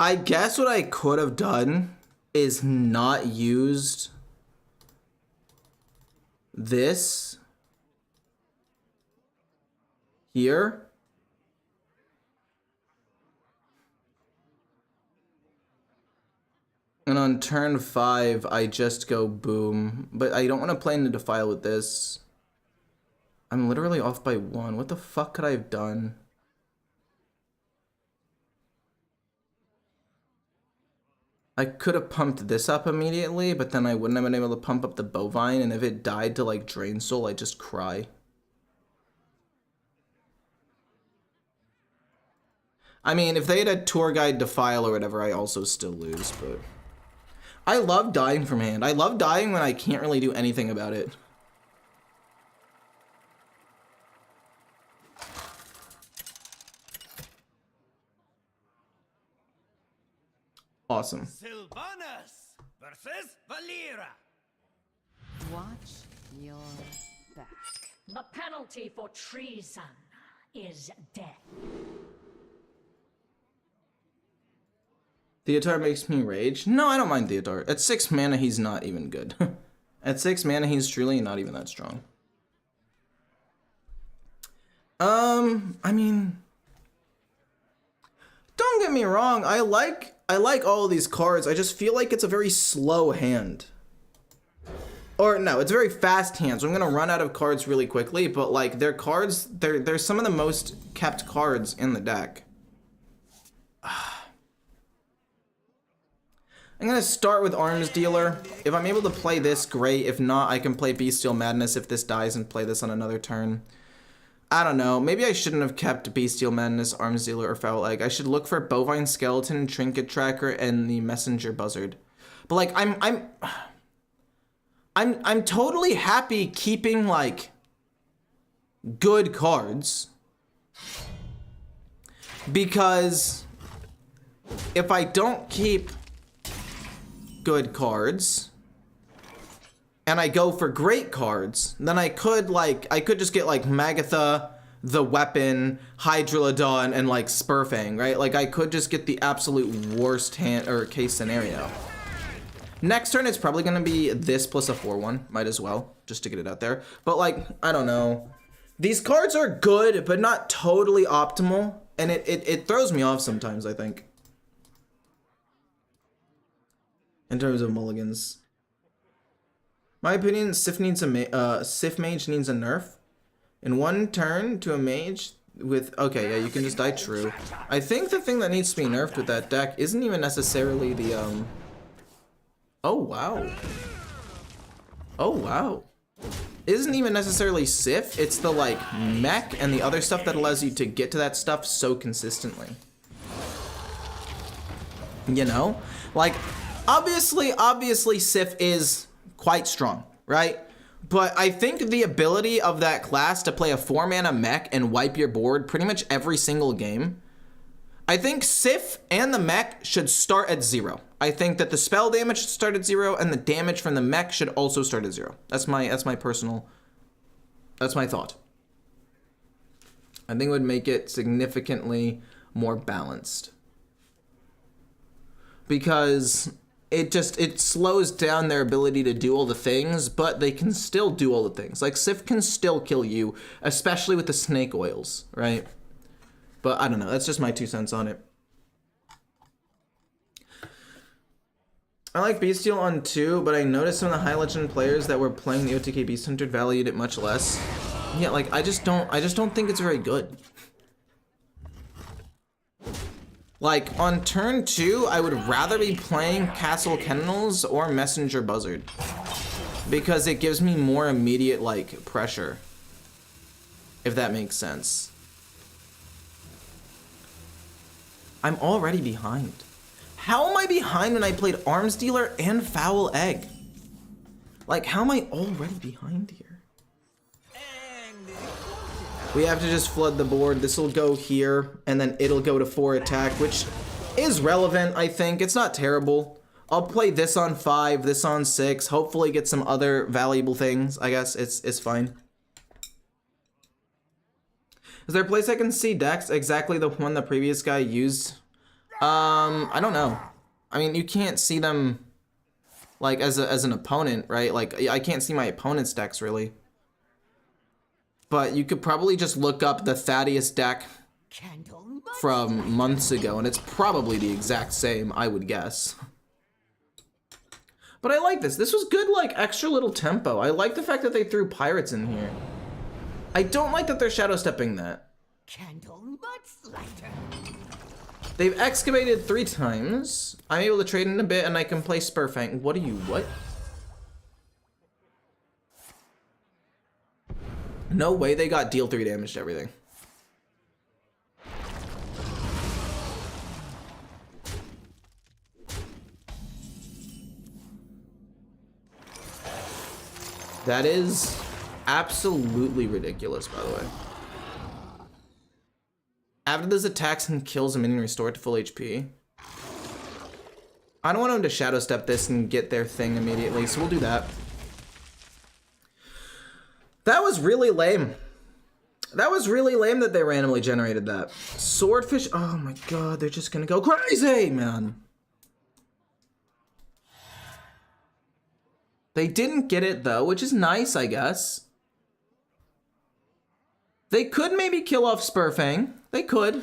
I guess what I could have done is not used this here. And on turn 5, I just go boom. But I don't want to play into Defile with this. I'm literally off by 1. What the fuck could I have done? I could have pumped this up immediately, but then I wouldn't have been able to pump up the Bovine, and if it died to, like, Drain Soul, I'd just cry. I mean, if they had a Tour Guide Defile or whatever, I also still lose, but... I love dying from hand. I love dying when I can't really do anything about it. Awesome. Sylvanas versus Valera. Watch your back. The penalty for treason is death. Theotar makes me rage. No, I don't mind Theotar. At 6 mana, he's not even good. At 6 mana, he's truly not even that strong. I mean... Don't get me wrong, I like all of these cards. I just feel like it's a very slow hand. Or no, it's very fast hands. I'm gonna run out of cards really quickly, but like their cards, they're some of the most kept cards in the deck. I'm gonna start with Arms Dealer. If I'm able to play this, great. If not, I can play Bestial Madness if this dies and play this on another turn. I don't know. Maybe I shouldn't have kept Bestial Madness, Arms Dealer, or Foul Egg. I should look for Bovine Skeleton, Trinket Tracker, and the Messenger Buzzard. But like, I'm totally happy keeping like good cards, because if I don't keep good cards and I go for great cards, then I could just get like Magatha, the Weapon, Hydrolodon, and like Spurfang, right? Like I could just get the absolute worst hand or case scenario. Next turn it's probably gonna be this plus a 4/1, might as well, just to get it out there. But like, I don't know. These cards are good, but not totally optimal, and it throws me off sometimes, I think. In terms of mulligans. My opinion, Sif Mage needs a nerf. In one turn to a mage with, okay, yeah, you can just die true. I think the thing that needs to be nerfed with that deck isn't even necessarily the, oh wow. Oh wow. Isn't even necessarily Sif, it's the like mech and the other stuff that allows you to get to that stuff so consistently. You know? Like, obviously Sif is quite strong, right? But I think the ability of that class to play a 4-mana mech and wipe your board pretty much every single game, I think Sif and the mech should start at 0. I think that the spell damage should start at 0 and the damage from the mech should also start at 0. That's my thought. I think it would make it significantly more balanced. Because it slows down their ability to do all the things, but they can still do all the things. Like Sif can still kill you, especially with the snake oils, right? But I don't know, that's just my 2 cents on it. I like Bestial on 2, but I noticed some of the high legend players that were playing the OTK Beast Hunter valued it much less. Yeah, like I just don't think it's very good. Like, on turn 2, I would rather be playing Castle Kennels or Messenger Buzzard, because it gives me more immediate, like, pressure, if that makes sense. I'm already behind. How am I behind when I played Arms Dealer and Foul Egg? Like, how am I already behind here? We have to just flood the board. This will go here, and then it'll go to 4 attack, which is relevant, I think. It's not terrible. I'll play this on 5, this on 6, hopefully get some other valuable things. I guess it's fine. Is there a place I can see decks exactly the one the previous guy used? I don't know. I mean, you can't see them, like, as an opponent, right? Like, I can't see my opponent's decks, really. But you could probably just look up the Thaddeus deck from months ago, and it's probably the exact same, I would guess. But I like this. This was good, like, extra little tempo. I like the fact that they threw pirates in here. I don't like that they're shadow stepping that. They've excavated 3 times. I'm able to trade in a bit, and I can play Spurfang. What? No way they got deal 3 damage to everything. That is absolutely ridiculous, by the way. After this attacks and kills a minion restored to full HP. I don't want him to shadow step this and get their thing immediately, so we'll do that. That was really lame. That was really lame that they randomly generated that. Swordfish, oh my god, they're just gonna go crazy, man. They didn't get it though, which is nice, I guess. They could maybe kill off Spurfang. They could.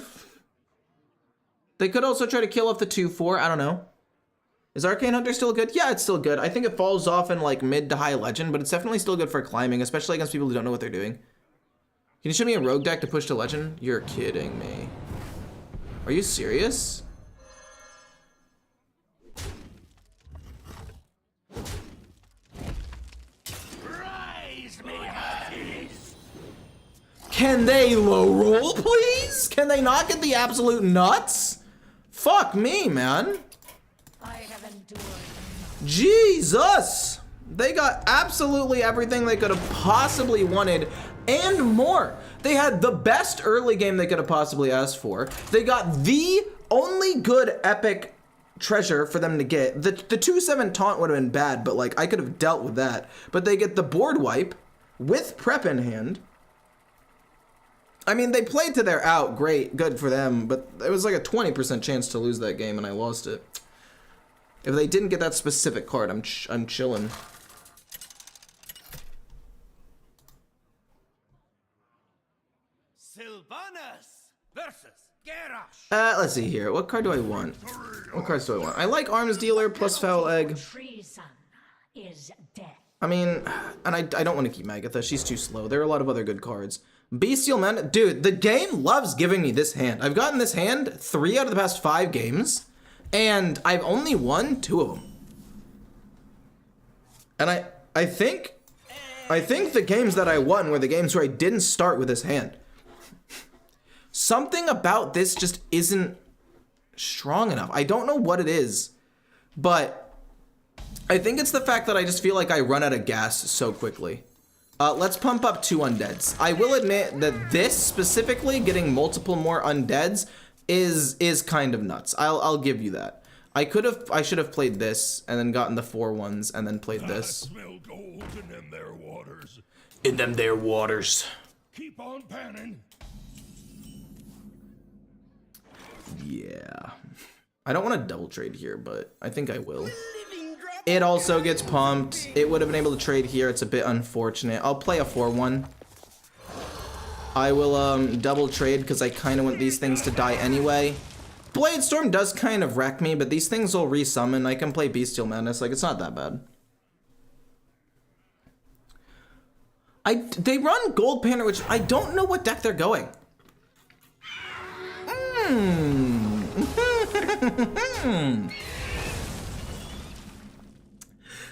They could also try to kill off the 2/4, I don't know. Is Arcane Hunter still good? Yeah, it's still good. I think it falls off in like mid to high legend, but it's definitely still good for climbing, especially against people who don't know what they're doing. Can you show me a rogue deck to push to legend? You're kidding me. Are you serious? Rise, me hearties! Can they low roll, please? Can they not get the absolute nuts? Fuck me, man. I have endured. Jesus! They got absolutely everything they could have possibly wanted and more. They had the best early game they could have possibly asked for. They got the only good epic treasure for them to get. The 2/7 taunt would have been bad, but like I could have dealt with that. But they get the board wipe with prep in hand. I mean, they played to their out, great, good for them, but it was like a 20% chance to lose that game and I lost it. If they didn't get that specific card, I'm chilling. Sylvanas versus Garrosh. Let's see here. What card do I want? What cards do I want? I like Arms Dealer plus Foul Egg. Treason is death. I mean, and I don't want to keep Magatha. She's too slow. There are a lot of other good cards. Bestial Man, dude, the game loves giving me this hand. I've gotten this hand 3 out of the past 5 games, and I've only won 2 of them. And I think the games that I won were the games where I didn't start with this hand. Something about this just isn't strong enough. I don't know what it is, but I think it's the fact that I just feel like I run out of gas so quickly. Let's pump up 2 undeads. I will admit that this specifically, getting multiple more undeads, is kind of nuts. I'll give you that. I should have played this and then gotten the 4 ones and then played this. Smell gold in them there waters. In them there waters. Keep on panning. Yeah. I don't want to double trade here, but I think I will. It also gets pumped. It would have been able to trade here. It's a bit unfortunate. I'll play a 4/1. I will double trade because I kind of want these things to die anyway. Blade Storm does kind of wreck me, but these things will resummon. I can play Bestial Madness. Like, it's not that bad. They run Gold Panner, which I don't know what deck they're going.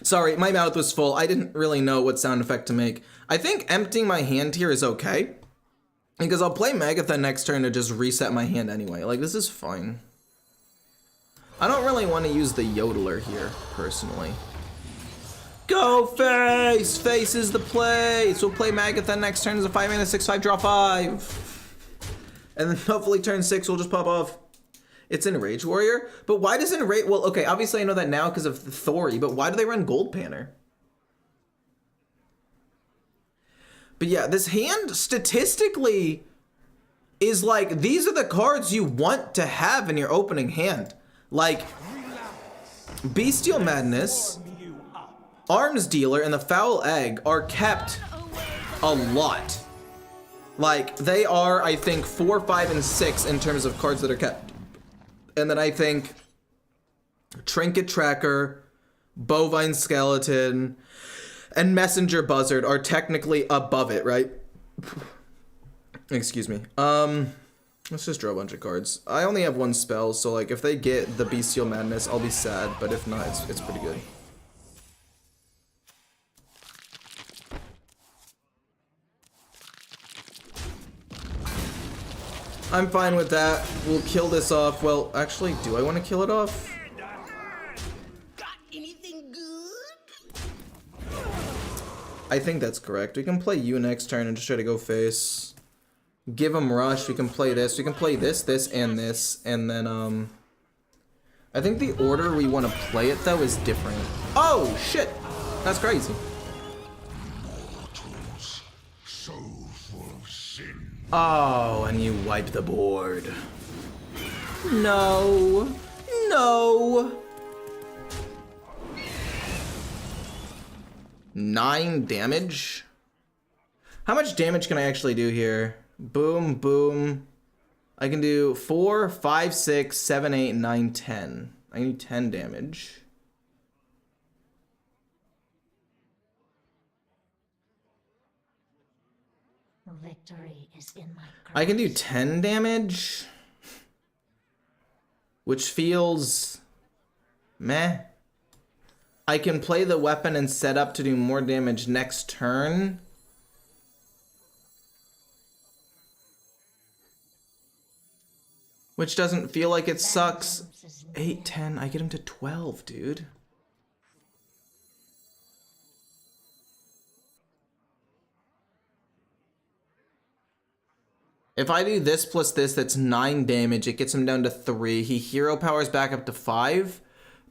Sorry, my mouth was full. I didn't really know what sound effect to make. I think emptying my hand here is okay, because I'll play Magatha next turn to just reset my hand anyway. Like, this is fine. I don't really want to use the Yodeler here, personally. Go Face! Face is the play! So we'll play Magatha next turn as a 5-mana 6/5 draw 5. And then hopefully turn 6 will just pop off. It's Enrage Warrior, but why does Enrage? Well, okay, obviously I know that now because of Thori, but why do they run Gold Panner? But yeah, this hand statistically is like, these are the cards you want to have in your opening hand. Like, Bestial Madness, Arms Dealer, and the Foul Egg are kept a lot. Like, they are, I think, 4, 5, and 6 in terms of cards that are kept. And then I think Trinket Tracker, Bovine Skeleton, and Messenger Buzzard are technically above it, right? Excuse me. Let's just draw a bunch of cards. I only have 1 spell, so like if they get the Bestial Madness, I'll be sad, but if not, it's pretty good. I'm fine with that. We'll kill this off. Well, actually, do I want to kill it off? Got anything good? I think that's correct. We can play you next turn and just try to go face. Give him rush. We can play this. We can play this, this, and this. And then, I think the order we want to play it, though, is different. Oh, shit! That's crazy. So full of sin. Oh, and you wipe the board. No. No. 9 damage? How much damage can I actually do here? Boom, boom. I can do 4, 5, 6, 7, 8, 9, 10. I need 10 damage. Victory is in my grasp. I can do 10 damage, which feels meh. I can play the weapon and set up to do more damage next turn. Which doesn't feel like it sucks. 8, 10, I get him to 12, dude. If I do this plus this, that's 9 damage. It gets him down to 3. He hero powers back up to 5.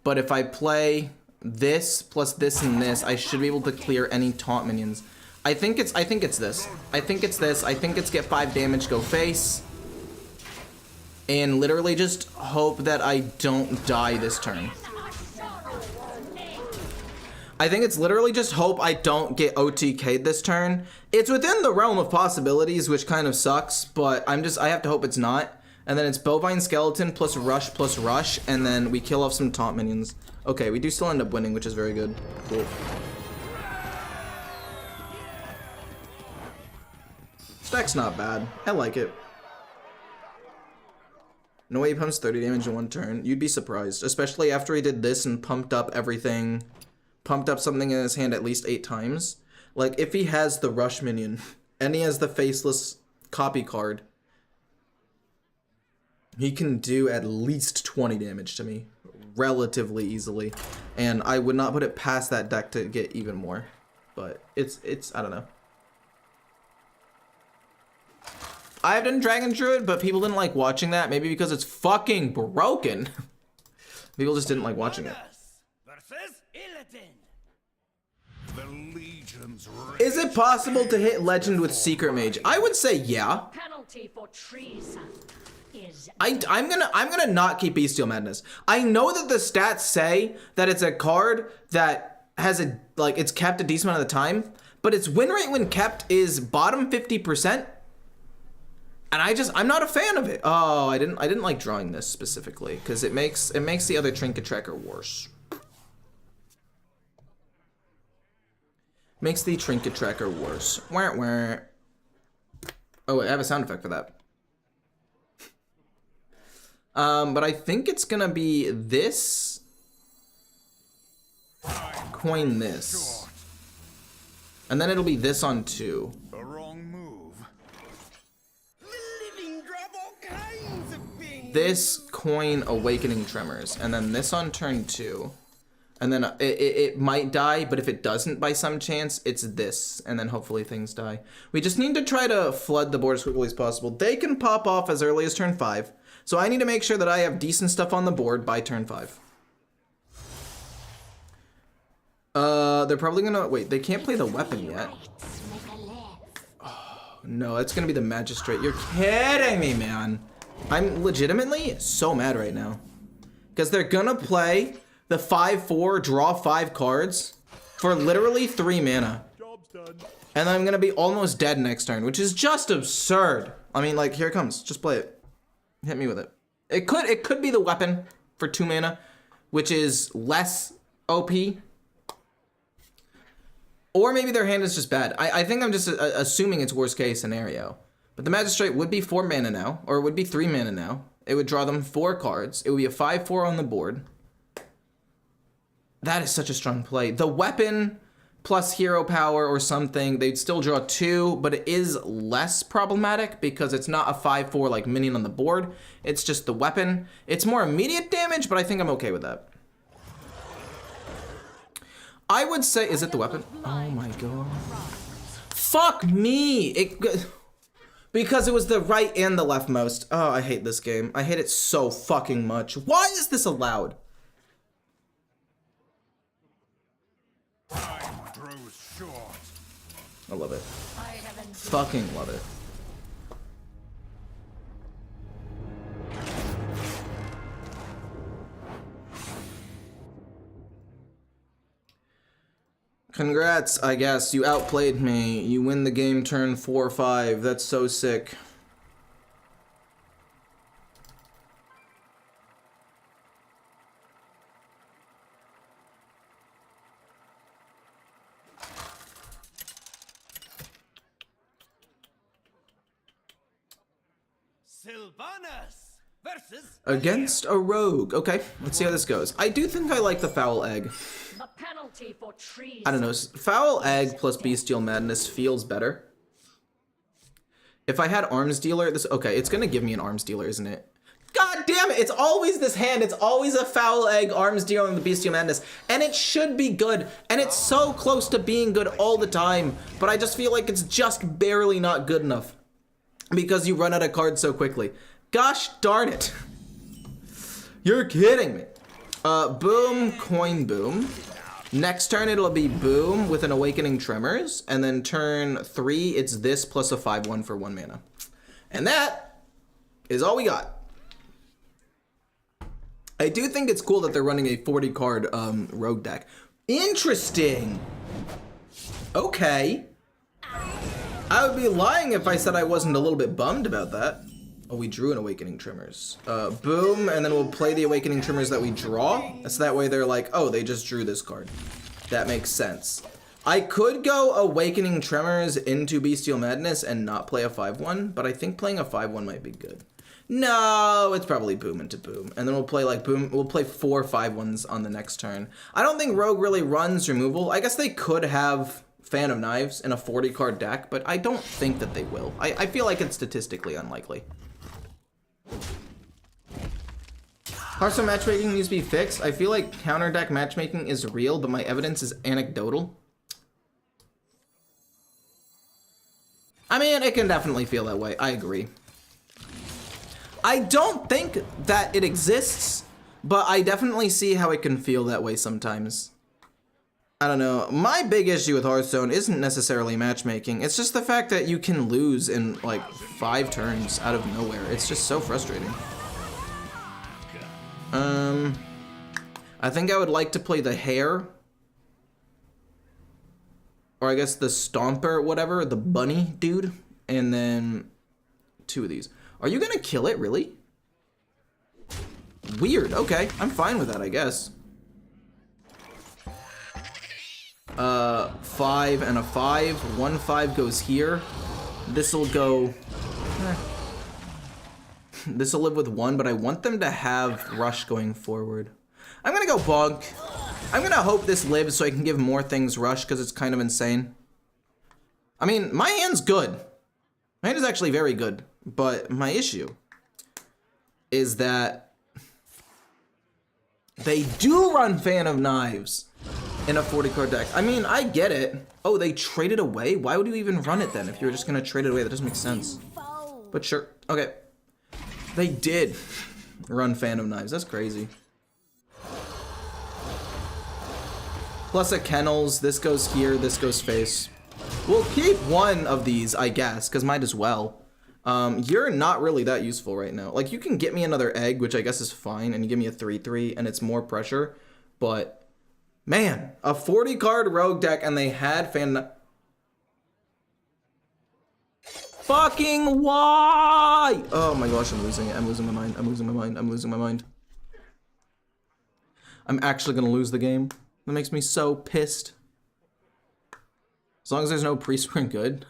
But if I play this plus this and this, I should be able to clear any taunt minions. I think it's this. I think it's this. I think it's get 5 damage, go face. And literally just hope that I don't die this turn. I think it's literally just hope I don't get OTK'd this turn. It's within the realm of possibilities, which kind of sucks, but I have to hope it's not. And then it's Bovine Skeleton plus Rush, and then we kill off some taunt minions. Okay, we do still end up winning, which is very good. Cool. Stack's not bad. I like it. No way he pumps 30 damage in one turn. You'd be surprised, especially after he did this and pumped up everything. Pumped up something in his hand at least 8 times. Like, if he has the Rush minion, and he has the Faceless copy card, he can do at least 20 damage to me, relatively easily. And I would not put it past that deck to get even more. But it's I don't know. I've done Dragon Druid, but people didn't like watching that. Maybe because it's fucking broken. People just didn't like watching it. Versus Illidan. The Legion's Is it possible to hit Legend with Secret Mage? I would say yeah. Penalty for treason is I'm gonna not keep Bestial Madness. I know that the stats say that it's a card that has it's kept a decent amount of the time, but its win rate when kept is bottom 50%. And I'm not a fan of it. Oh, I didn't like drawing this specifically because it makes the other Trinket Tracker worse. Makes the Trinket Tracker worse. Wah, wah. Oh, I have a sound effect for that. But I think it's gonna be this. Coin this. And then it'll be this on 2. the wrong move. The living drop all kinds of things. This coin Awakening Tremors, and then this on turn 2. And then it might die, but if it doesn't by some chance, it's this, and then hopefully things die. We just need to try to flood the board as quickly as possible. They can pop off as early as turn 5, so I need to make sure that I have decent stuff on the board by turn 5. They're probably gonna, wait, they can't play the weapon yet. Oh, no, it's gonna be the Magistrate. You're kidding me, man. I'm legitimately so mad right now. Because they're gonna play the 5/4, draw 5 cards for literally 3 mana. Job's done. And I'm gonna be almost dead next turn, which is just absurd. I mean, like, here it comes. Just play it. Hit me with it. It could be the weapon for 2 mana, which is less OP. Or maybe their hand is just bad. I think I'm just assuming it's worst case scenario. But the Magistrate would be 4 mana now, or it would be 3 mana now. It would draw them 4 cards. It would be a 5/4 on the board. That is such a strong play. The weapon plus hero power or something, they'd still draw 2, but it is less problematic because it's not a 5/4 like minion on the board. It's just the weapon. It's more immediate damage, but I think I'm okay with that. I would say, is it the weapon? Oh my god. Fuck me! Because it was the right and the leftmost. Oh, I hate this game. I hate it so fucking much. Why is this allowed? Time grows short. I love it. Fucking love it. Congrats, I guess. You outplayed me. You win the game turn 4-5. That's so sick. Sylvanas versus Against a rogue. Okay, let's see how this goes. I do think I like the foul egg. The penalty for treason. I don't know. Foul egg plus bestial madness feels better. If I had arms dealer, this okay. It's gonna give me an arms dealer, isn't it? God damn it! It's always this hand. It's always a foul egg, arms dealer, and the bestial madness, and it should be good. And it's so close to being good all the time, but I just feel like it's just barely not good enough because you run out of cards so quickly. Gosh darn it! You're kidding me. Boom, coin boom. Next turn it'll be boom with an awakening tremors, and then turn 3 it's this plus a 5/1 for 1 mana. And that is all we got. I do think it's cool that they're running a 40 card rogue deck. Interesting. Okay. I would be lying if I said I wasn't a little bit bummed about that. Oh, we drew an Awakening Tremors. Boom, and then we'll play the Awakening Tremors that we draw. So that way they're like, oh, they just drew this card. That makes sense. I could go Awakening Tremors into Bestial Madness and not play a 5/1, but I think playing a 5/1 might be good. No, it's probably boom into boom. And then we'll play like boom, we'll play 4 5/1s on the next turn. I don't think Rogue really runs removal. I guess they could have Fan of Knives in a 40 card deck, but I don't think that they will. I feel like it's statistically unlikely. Hearthstone matchmaking needs to be fixed. I feel like counter deck matchmaking is real, but my evidence is anecdotal. I mean, it can definitely feel that way. I agree. I don't think that it exists, but I definitely see how it can feel that way sometimes. I don't know. My big issue with Hearthstone isn't necessarily matchmaking. It's just the fact that you can lose in like 5 turns out of nowhere. It's just so frustrating. I think I would like to play the Hare. Or I guess the Stomper, whatever, the bunny dude. And then 2 of these. Are you gonna kill it, really? Weird, okay. I'm fine with that, I guess. 5 and a 5. 1 5 goes here. This'll go... This'll live with 1, but I want them to have Rush going forward. I'm gonna go Bonk. I'm gonna hope this lives so I can give more things Rush, because it's kind of insane. I mean, my hand's good. My hand is actually very good. But my issue is that they do run Fan of Knives in a 40 card deck. I mean, I get it. Oh, they traded away? Why would you even run it then if you were just gonna trade it away? That doesn't make sense. But sure, okay. They did run Fan of Knives, that's crazy. Plus a Kennels, this goes here, this goes face. We'll keep 1 of these, I guess, because might as well. You're not really that useful right now. Like, you can get me another egg, which I guess is fine, and you give me a 3/3, and it's more pressure, but, man, a 40 card rogue deck, and they had Fan... Fucking why? Oh my gosh, I'm losing it. I'm losing my mind. I'm losing my mind. I'm losing my mind. I'm actually gonna lose the game. That makes me so pissed. As long as there's no priest, we're good.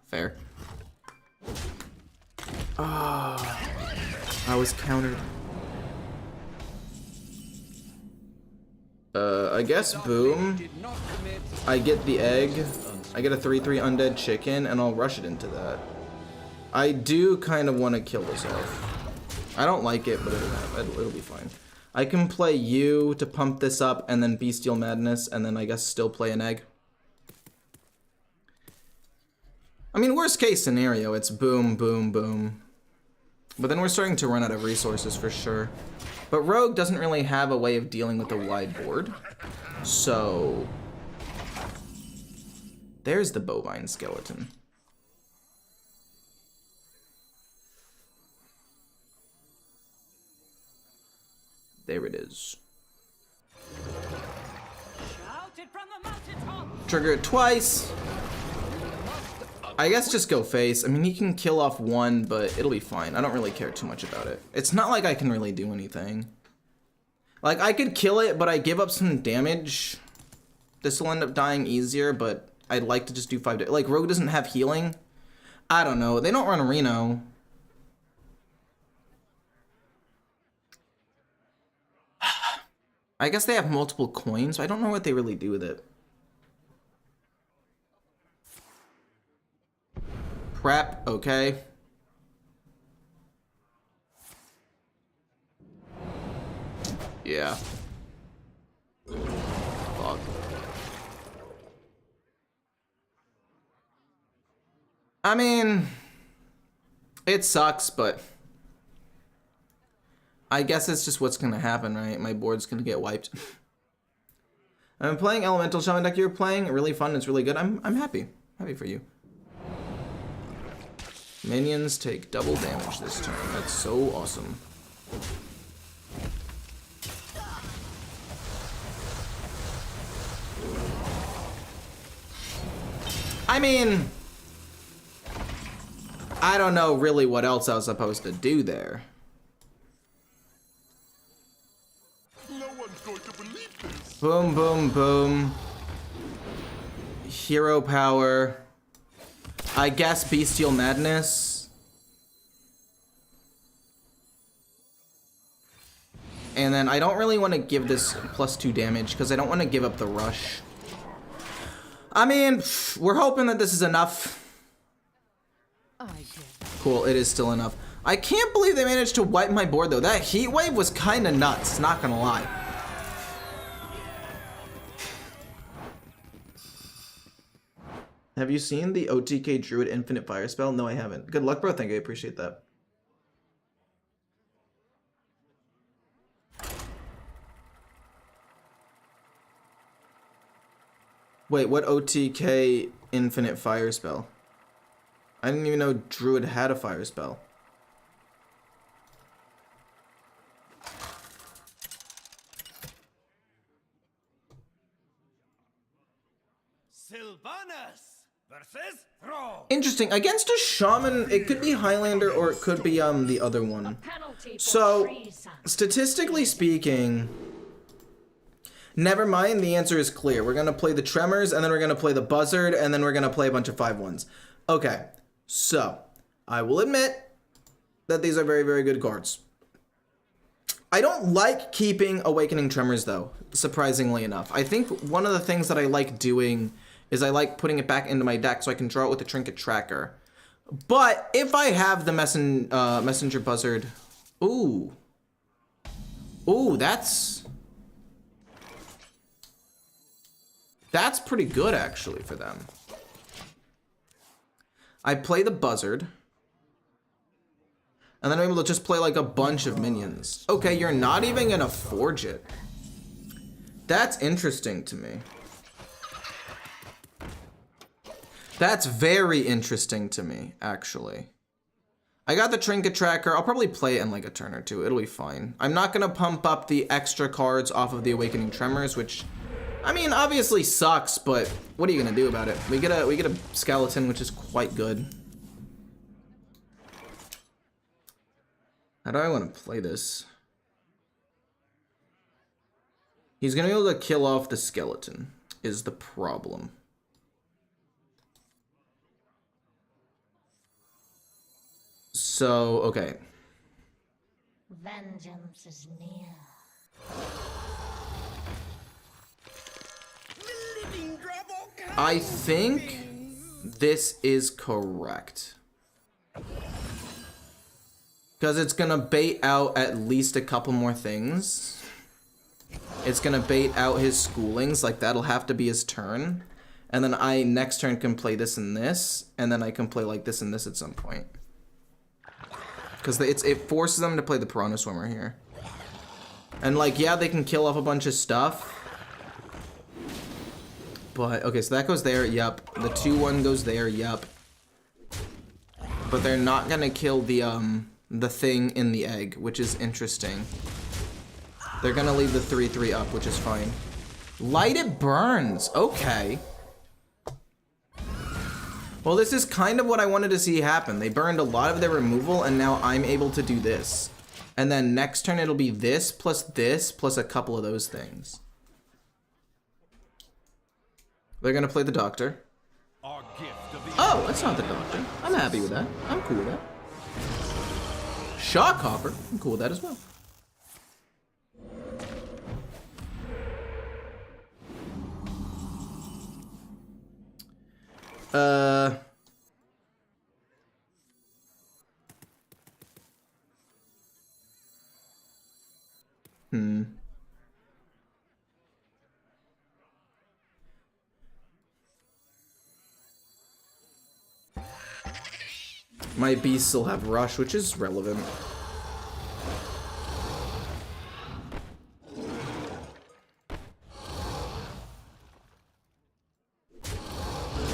Fair. Ah, I was countered. I guess boom. I get the egg. I get a 3/3 undead chicken, and I'll rush it into that. I do kind of want to kill this off. I don't like it, but it'll be fine. I can play you to pump this up, and then Bestial Madness, and then I guess still play an egg. I mean, worst case scenario, it's boom, boom, boom. But then we're starting to run out of resources for sure. But Rogue doesn't really have a way of dealing with a wide board. So... there's the bovine skeleton. There it is. Trigger it twice. I guess just go face. I mean, he can kill off 1, but it'll be fine. I don't really care too much about it. It's not like I can really do anything. Like, I could kill it, but I give up some damage. This will end up dying easier, but I'd like to just do 5 like, Rogue doesn't have healing. I don't know. They don't run Reno. I guess they have multiple coins, so I don't know what they really do with it. Prep, okay. Yeah. Fuck. I mean, it sucks, but I guess it's just what's gonna happen, right? My board's gonna get wiped. I'm playing Elemental Shaman deck you're playing. Really fun, it's really good. I'm happy. Happy for you. Minions take double damage this turn. That's so awesome. I mean, I don't know really what else I was supposed to do there. No one's going to believe this. Boom, boom, boom. Hero power. I guess Bestial Madness. And then I don't really want to give this +2 damage because I don't want to give up the rush. I mean, we're hoping that this is enough. Cool, it is still enough. I can't believe they managed to wipe my board though. That heat wave was kind of nuts, not gonna lie. Have you seen the OTK Druid Infinite Fire spell? No, I haven't. Good luck, bro. Thank you. I appreciate that. Wait, what OTK Infinite Fire spell? I didn't even know Druid had a fire spell. Sylvanas versus Throw. Interesting. Against a shaman, it could be Highlander or it could be the other one. Penalty for So, treason. statistically speaking, never mind, the answer is clear. We're gonna play the Tremors, and then we're gonna play the Buzzard, and then we're gonna play a bunch of 5/1s. Okay, so, I will admit that these are very, very good cards. I don't like keeping Awakening Tremors, though, surprisingly enough. I think one of the things that I like doing is I like putting it back into my deck so I can draw it with the Trinket Tracker. But if I have the Messenger Buzzard... Ooh. Ooh, that's pretty good, actually, for them. I play the Buzzard. And then I'm able to just play, like, a bunch of minions. Okay, you're not even gonna forge it. That's interesting to me. That's very interesting to me, actually. I got the Trinket Tracker. I'll probably play it in, like, a turn or two. It'll be fine. I'm not gonna pump up the extra cards off of the Awakening Tremors, which... I mean, obviously sucks, but what are you gonna do about it? We get a skeleton, which is quite good. How do I want to play this? He's gonna be able to kill off the skeleton, is the problem. So, okay. Vengeance is near. I think this is correct. Because it's gonna bait out at least a couple more things. It's gonna bait out his schoolings, like that'll have to be his turn. And then I next turn can play this and this, and then I can play like this and this at some point. Because it forces them to play the Piranha Swimmer here. And like, yeah, they can kill off a bunch of stuff. But, okay, so that goes there, yep. The 2/1 goes there, yep. But they're not gonna kill the thing in the egg, which is interesting. They're gonna leave the 3/3 up, which is fine. Light it burns, okay. Well, this is kind of what I wanted to see happen. They burned a lot of their removal, and now I'm able to do this. And then next turn it'll be this, plus a couple of those things. They're gonna play the Doctor. Oh, that's not the Doctor. I'm happy with that. I'm cool with that. Shockhopper. I'm cool with that as well. My beasts still have rush, which is relevant.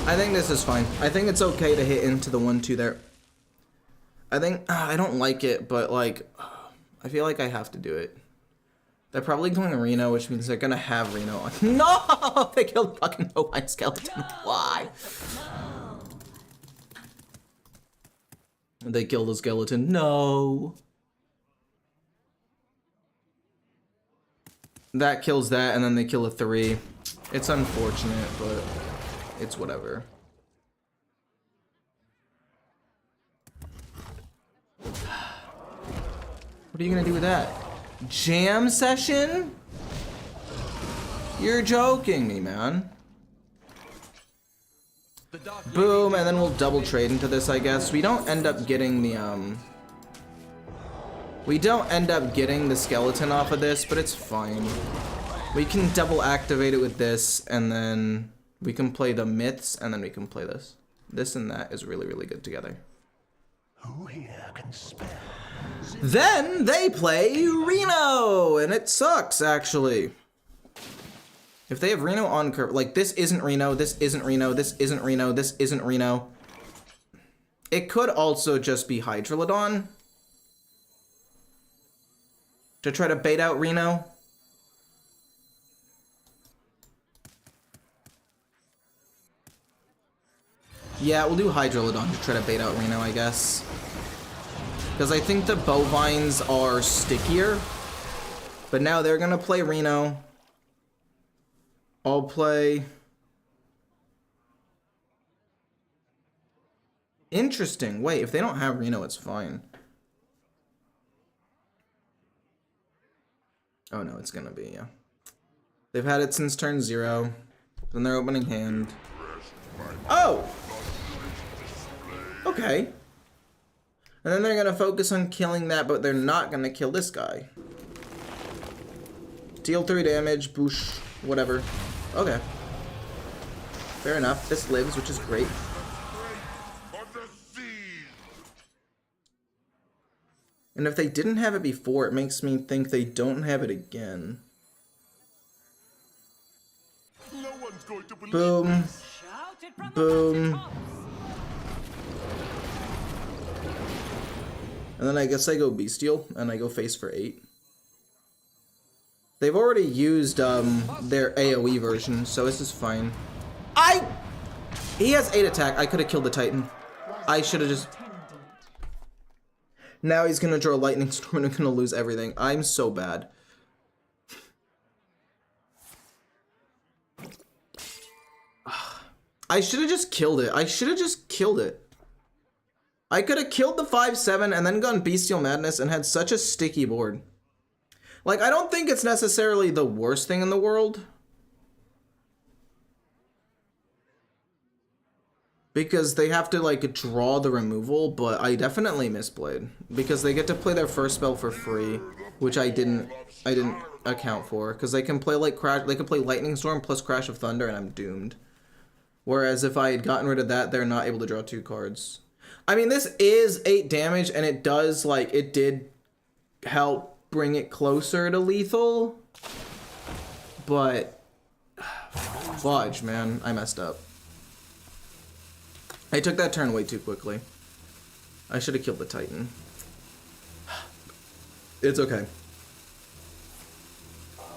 I think this is fine. I think it's okay to hit into the 1-2 there. I think, I don't like it, but like, I feel like I have to do it. They're probably going Reno, which means they're gonna have Reno on. No! They killed fucking Bovine Skeleton. Why? They killed a skeleton. No. That kills that, and then they kill a 3. It's unfortunate, but it's whatever. What are you gonna do with that? Jam session? You're joking me, man. Boom, and then we'll double trade into this, I guess. We don't end up getting the, we don't end up getting the skeleton off of this, but it's fine. We can double activate it with this, and then we can play the myths, and then we can play this. This and that is really, really good together. Who here can spell? Then they play Reno, and it sucks, actually. If they have Reno on curve, like this isn't Reno, this isn't Reno, this isn't Reno, this isn't Reno. It could also just be Hydrolodon to try to bait out Reno. Yeah, we'll do Hydrolodon to try to bait out Reno, I guess. Because I think the bovines are stickier. But now they're gonna play Reno. I'll play... Interesting. Wait, if they don't have Reno, it's fine. Oh no, it's gonna be, yeah. They've had it since turn 0. Then their opening hand. Oh! Okay. And then they're gonna focus on killing that, but they're not gonna kill this guy. Deal 3 damage, boosh, whatever. Okay. Fair enough. This lives, which is great. And if they didn't have it before, it makes me think they don't have it again. No one's going to believe Boom. Boom. And then I guess I go Bestial, and I go face for 8. They've already used their AoE version, so this is fine. He has 8 attack. I could have killed the Titan. I should have just... Now he's gonna draw Lightning Storm and I'm gonna lose everything. I'm so bad. I should have just killed it. I should have just killed it. I could have killed the 5/7 and then gone Bestial Madness and had such a sticky board. Like, I don't think it's necessarily the worst thing in the world. Because they have to, like, draw the removal, but I definitely misplayed. Because they get to play their first spell for free, which I didn't account for. Because they can play, like, they can play Lightning Storm plus Crash of Thunder, and I'm doomed. Whereas if I had gotten rid of that, they're not able to draw 2 cards. I mean, this is 8 damage, and it does, like, it did help bring it closer to lethal. But, fudge, man, I messed up. I took that turn way too quickly. I should have killed the Titan. It's okay.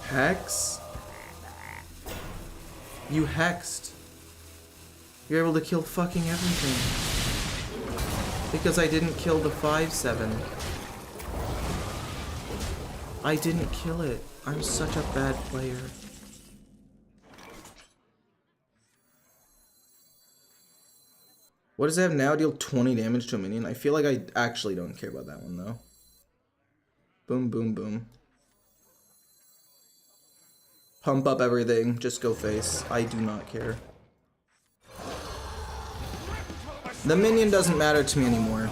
Hex? You hexed. You're able to kill fucking everything. Because I didn't kill the 5/7. I didn't kill it. I'm such a bad player. What does it have now? Deal 20 damage to a minion? I feel like I actually don't care about that one, though. Boom, boom, boom. Pump up everything. Just go face. I do not care. The minion doesn't matter to me anymore.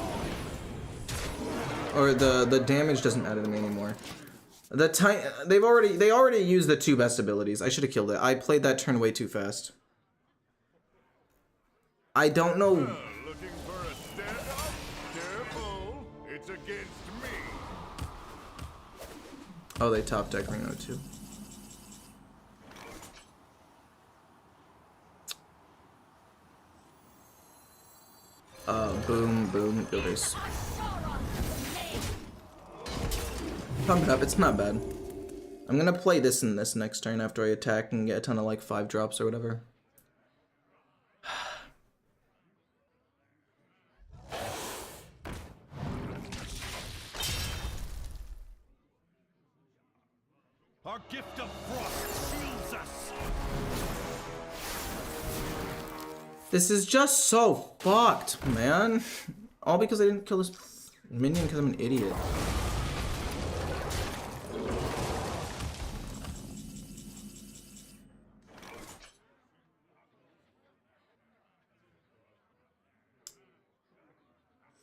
Or the damage doesn't matter to me anymore. They already used the 2 best abilities. I should have killed it. I played that turn way too fast. I don't know. Looking for a stand-up? Careful, it's against me. Oh, they top deck Reno too. Boom, boom, Gilders. Pump it up, it's not bad. I'm gonna play this in this next turn after I attack and get a ton of like 5 drops or whatever. Our gift of frost shields us. This is just so fucked, man. All because I didn't kill this minion because I'm an idiot.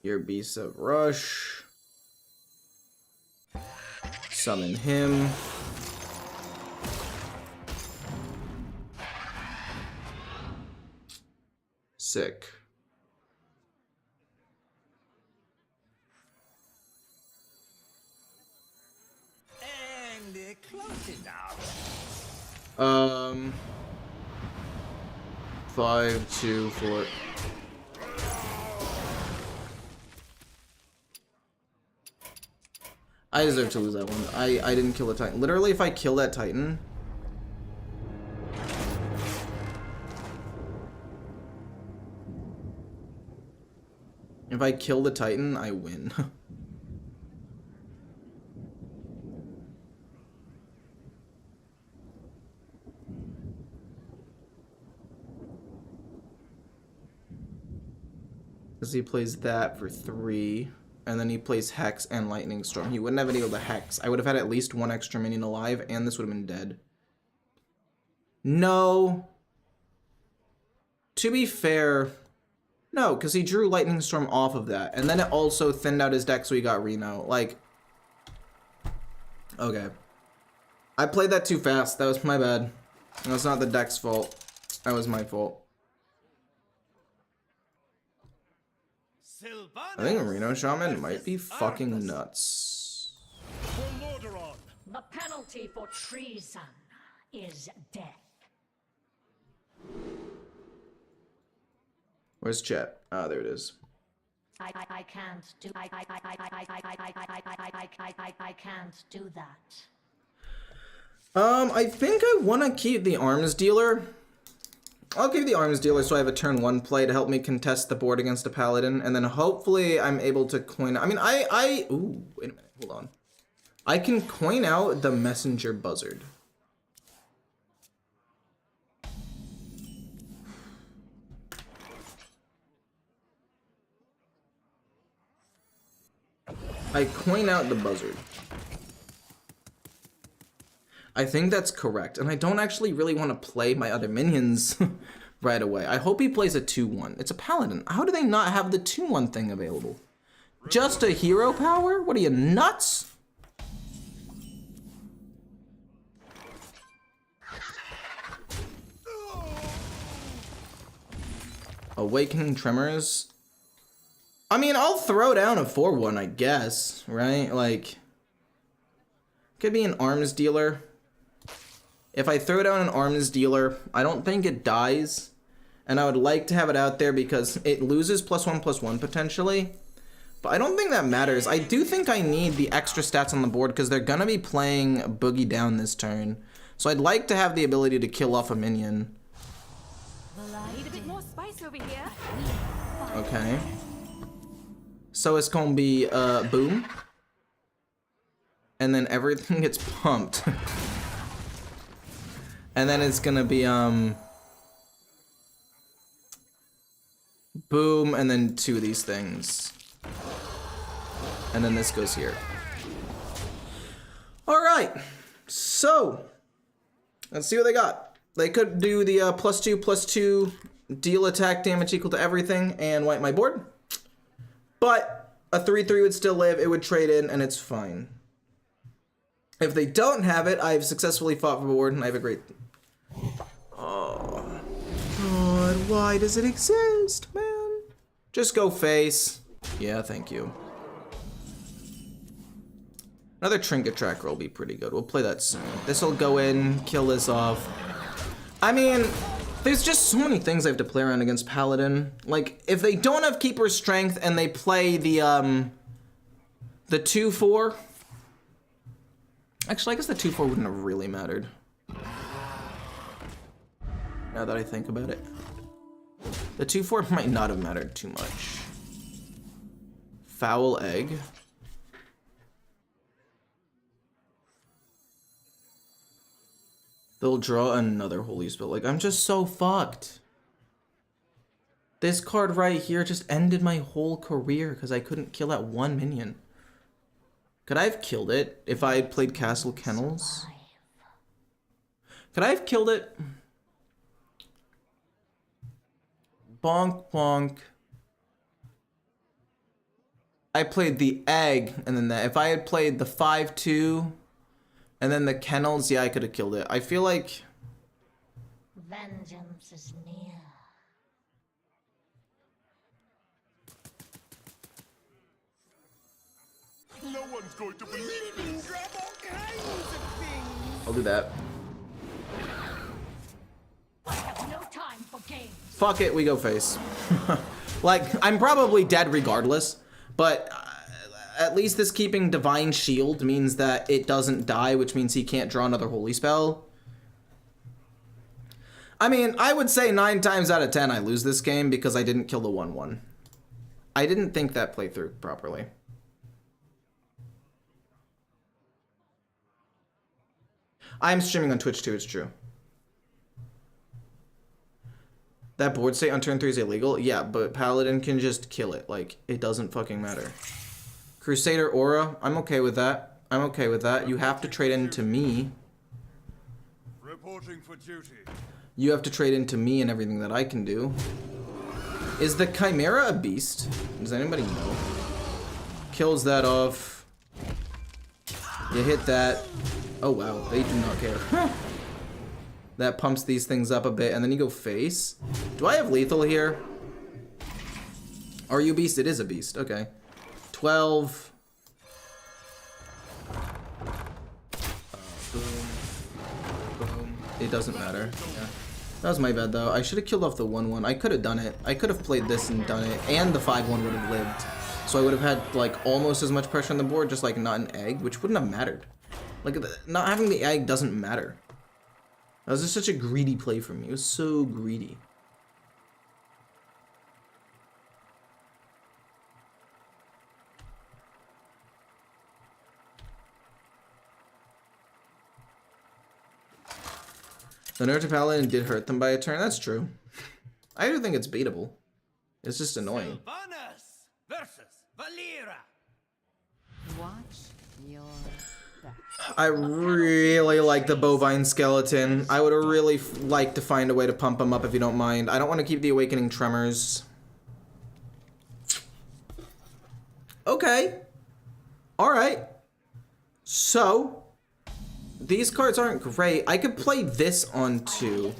Your Beast of Rush. Summon him. Sick. And close enough. 5, 2, 4. I deserve to lose that one. I didn't kill a Titan. Literally, if I kill that Titan... If I kill the Titan, I win. Because he plays that for 3. And then he plays Hex and Lightning Storm. He wouldn't have been able to Hex. I would have had at least 1 extra minion alive, and this would have been dead. No. To be fair, no, because he drew Lightning Storm off of that. And then it also thinned out his deck, so he got Reno. Like, okay. I played that too fast. That was my bad. That was not the deck's fault. That was my fault. I think Reno Shaman might be fucking nuts. The penalty for treason is death. Where's chat? Ah, there it is. I can't do I can't do that. I think I want to keep the Arms Dealer. I'll keep the Arms Dealer so I have a turn 1 play to help me contest the board against a Paladin, and then hopefully I'm able to coin... I mean, ooh, wait a minute, hold on. I can coin out the Messenger Buzzard. I coin out the Buzzard. I think that's correct, and I don't actually really want to play my other minions right away. I hope he plays a 2-1. It's a Paladin. How do they not have the 2-1 thing available? Just a hero power? What are you, nuts? Awakening Tremors? I mean, I'll throw down a 4-1, I guess, right? Like, could be an Arms Dealer. If I throw down an Arms Dealer, I don't think it dies. And I would like to have it out there because it loses +1/+1 potentially. But I don't think that matters. I do think I need the extra stats on the board because they're going to be playing Boogie Down this turn. So I'd like to have the ability to kill off a minion. Need a bit more spice over here. Okay. So it's going to be boom. And then everything gets pumped. And then it's gonna be boom, and then 2 of these things. And then this goes here. Alright. So let's see what they got. They could do the +2/+2 deal attack damage equal to everything, and wipe my board. But a 3/3 would still live, it would trade in, and it's fine. If they don't have it, I've successfully fought for the board, and I have a great... Oh, God, why does it exist, man? Just go face. Yeah, thank you. Another trinket tracker will be pretty good. We'll play that soon. This will go in, kill this off. I mean, there's just so many things I have to play around against Paladin. Like, if they don't have Keeper's Strength and they play the 2/4. Actually, I guess the 2/4 wouldn't have really mattered. Now that I think about it. The 2/4 might not have mattered too much. Foul Egg. They'll draw another Holy Spell. Like, I'm just so fucked. This card right here just ended my whole career because I couldn't kill that one minion. Could I have killed it if I had played Castle Kennels? Could I have killed it? Bonk, bonk. I played the egg, and then that. If I had played the 5/2, and then the Kennels, yeah, I could have killed it. I feel like... Vengeance is near. No one's going to believe this. I'll do that. I have no time for games. Fuck it, we go face. Like, I'm probably dead regardless, but at least this keeping Divine Shield means that it doesn't die, which means he can't draw another Holy Spell. I mean, I would say 9 times out of 10 I lose this game because I didn't kill the 1/1. I didn't think that playthrough properly. I'm streaming on Twitch too, it's true. That board state on turn 3 is illegal? Yeah, but Paladin can just kill it. Like, it doesn't fucking matter. Crusader Aura, I'm okay with that. I'm okay with that. You have to trade into me. Reporting for duty. You have to trade into me and everything that I can do. Is the Chimera a beast? Does anybody know? Kills that off. You hit that. Oh wow, they do not care. That pumps these things up a bit, and then you go face. Do I have lethal here? Are you beast? It is a beast. Okay. 12. Boom. Boom. It doesn't matter. Yeah. That was my bad, though. I should have killed off the 1/1. I could have done it. I could have played this and done it, and the 5/1 would have lived. So I would have had, like, almost as much pressure on the board, just, like, not an egg, which wouldn't have mattered. Like, not having the egg doesn't matter. That was just such a greedy play for me. It was so greedy. The nerf to Paladin did hurt them by a turn. That's true. I do think it's beatable. It's just annoying. Sylvanas versus Valera. Watch your back. I really like the bovine skeleton. I would really like to find a way to pump him up if you don't mind. I don't want to keep the awakening tremors. Okay. Alright. So, these cards aren't great. I could play this on 2.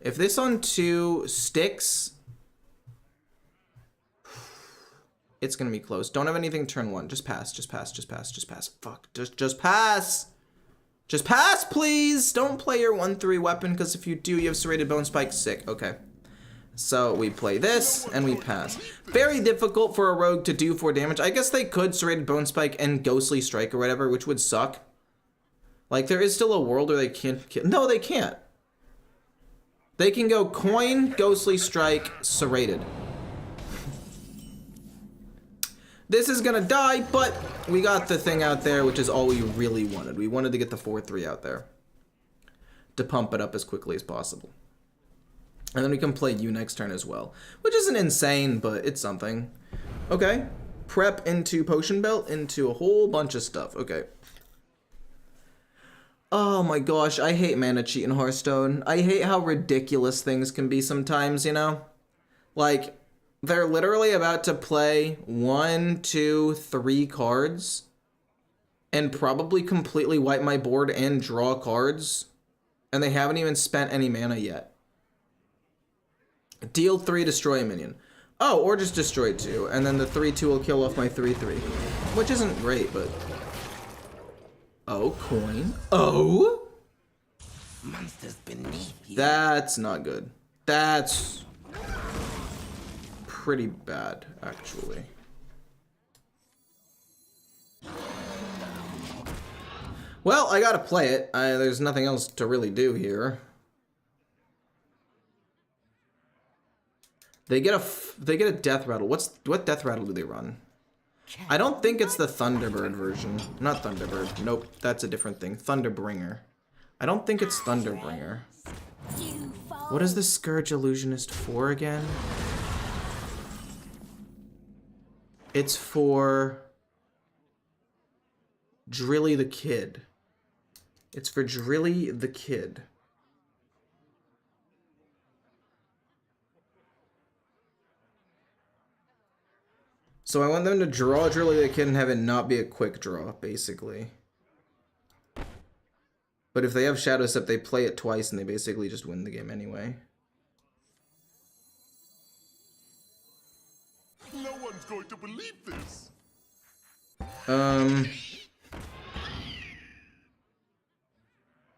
If this on 2 sticks, it's gonna be close. Don't have anything turn 1. Just pass, just pass, just pass, just pass. Fuck, just pass. Just pass, please. Don't play your 1/3 weapon, because if you do, you have serrated bone spike. Sick. Okay. So we play this, and we pass. Very difficult for a rogue to do 4 damage. I guess they could serrated bone spike and ghostly strike or whatever, which would suck. Like, there is still a world where they can't kill. No, they can't. They can go coin, ghostly strike, serrated. This is gonna die, but we got the thing out there, which is all we really wanted. We wanted to get the 4/3 out there to pump it up as quickly as possible. And then we can play you next turn as well, which isn't insane, but it's something. Okay, prep into potion belt, into a whole bunch of stuff. Okay. Oh my gosh, I hate mana cheat in Hearthstone. I hate how ridiculous things can be sometimes, you know? Like, they're literally about to play 1, 2, 3 cards and probably completely wipe my board and draw cards, and they haven't even spent any mana yet. Deal 3, destroy a minion. Oh, or just destroy 2, and then the 3/2 will kill off my 3/3, which isn't great, but... Oh, coin. Oh! Monsters beneath you. That's not good. That's pretty bad, actually. Well, I gotta play it. There's nothing else to really do here. They get a death rattle. What death rattle do they run? I don't think it's the Thunderbird version. Not Thunderbird. Nope, that's a different thing. Thunderbringer. I don't think it's Thunderbringer. What is the Scourge Illusionist for again? It's for Drilly the Kid. It's for Drilly the Kid. So I want them to draw Drilly the Kid and have it not be a quick draw, basically. But if they have Shadow Step, they play it twice and they basically just win the game anyway. No one's going to believe this.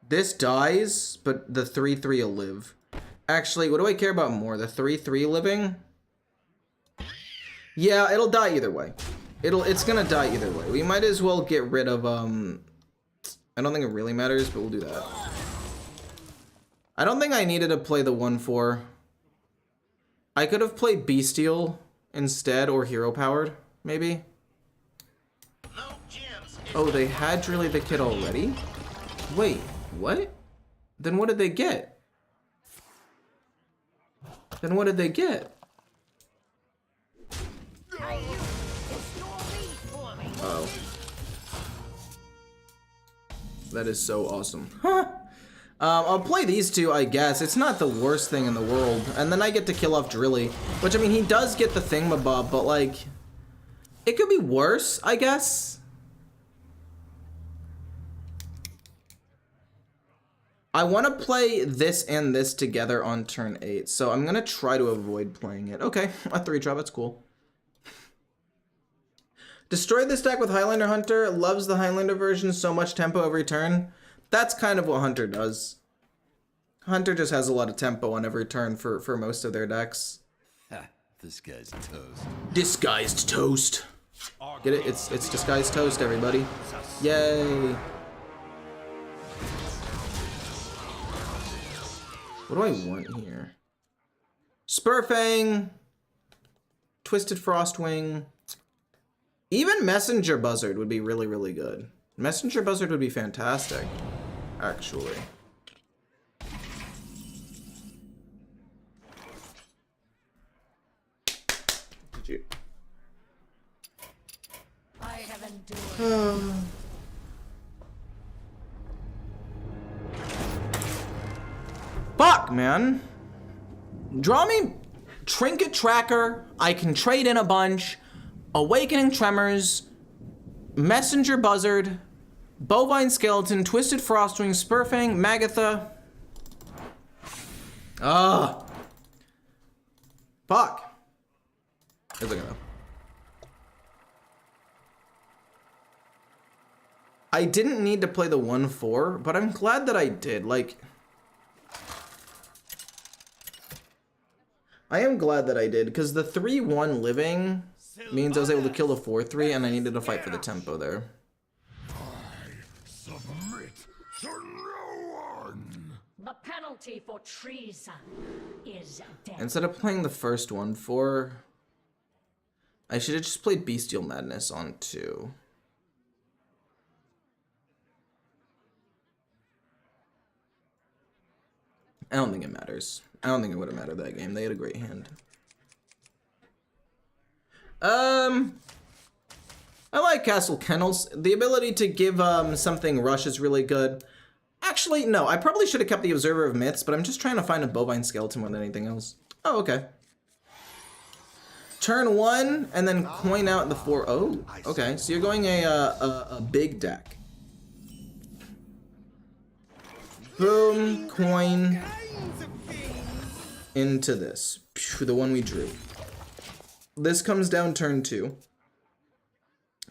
This dies, but the 3/3 will live. Actually, what do I care about more? The 3/3 living? Yeah, it'll die either way. It's gonna die either way. We might as well get rid of, I don't think it really matters, but we'll do that. I don't think I needed to play the 1/4. I could have played Bestial instead, or Hero Powered, maybe. Oh, they had Drilly the Kid already? Wait, what? Then what did they get? Then what did they get? Oh. That is so awesome. Huh. I'll play these two, I guess. It's not the worst thing in the world. And then I get to kill off Drilly. Which, I mean, he does get the thingamabob, but, like... It could be worse, I guess. I want to play this and this together on turn 8. So I'm going to try to avoid playing it. Okay, a 3-drop, that's cool. Destroy this deck with Highlander Hunter. Loves the Highlander version, so much tempo every turn. That's kind of what Hunter does. Hunter just has a lot of tempo on every turn for most of their decks. Ha, this guy's toast. Disguised Toast. Get it? It's Disguised Toast, everybody. Yay. What do I want here? Spurfang. Twisted Frostwing. Even Messenger Buzzard would be really, really good. Messenger Buzzard would be fantastic, actually. Did you? I have endured. Fuck, man. Draw me Trinket Tracker. I can trade in a bunch. Awakening Tremors, Messenger Buzzard, Bovine Skeleton, Twisted Frostwing, Spurfang, Magatha. Ah. Fuck. Where's it go? I didn't need to play the 1/4, but I'm glad that I did. Like, I am glad that I did, because the 3/1 living means I was able to kill the 4/3, and I needed to fight for the tempo there. Submit to no one. The penalty for treason is death. Instead of playing the first 1/4, I should have just played Bestial Madness on 2. I don't think it matters. I don't think it would have mattered that game. They had a great hand. I like Castle Kennels. The ability to give something rush is really good. Actually, no. I probably should have kept the Observer of Myths, but I'm just trying to find a bovine skeleton more than anything else. Oh, okay. Turn 1, and then coin out the 4. Oh, okay. So you're going a big deck. Boom, coin into this. Phew, the one we drew. This comes down turn 2.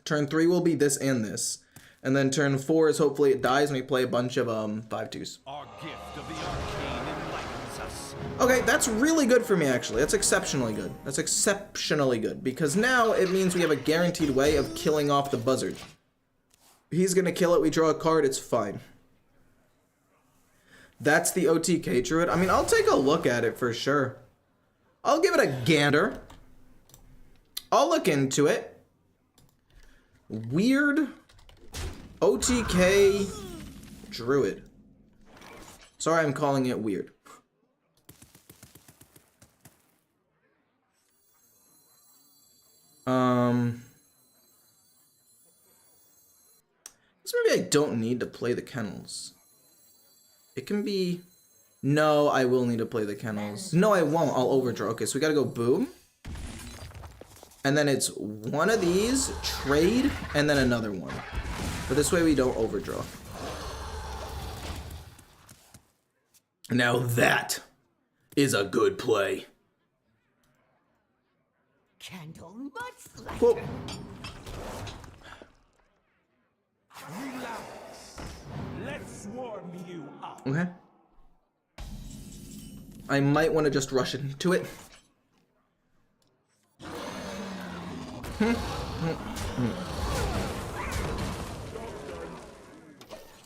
Turn 3 will be this and this. And then turn 4 is hopefully it dies and we play a bunch of 5/2s. Our gift of the arcane enlightens us. Okay, that's really good for me actually. That's exceptionally good. That's exceptionally good. Because now it means we have a guaranteed way of killing off the buzzard. He's gonna kill it, we draw a card, it's fine. That's the OTK Druid. I mean, I'll take a look at it for sure. I'll give it a gander. I'll look into it. Weird OTK Druid. Sorry, I'm calling it weird. So maybe I don't need to play the kennels. It can be... No, I will need to play the kennels. No, I won't. I'll overdraw. Okay, so we gotta go boom. And then it's one of these, trade, and then another one. But this way we don't overdraw. Now that is a good play. Candle much lighter. Cool. Let's warm you up. Okay. I might want to just rush into it. I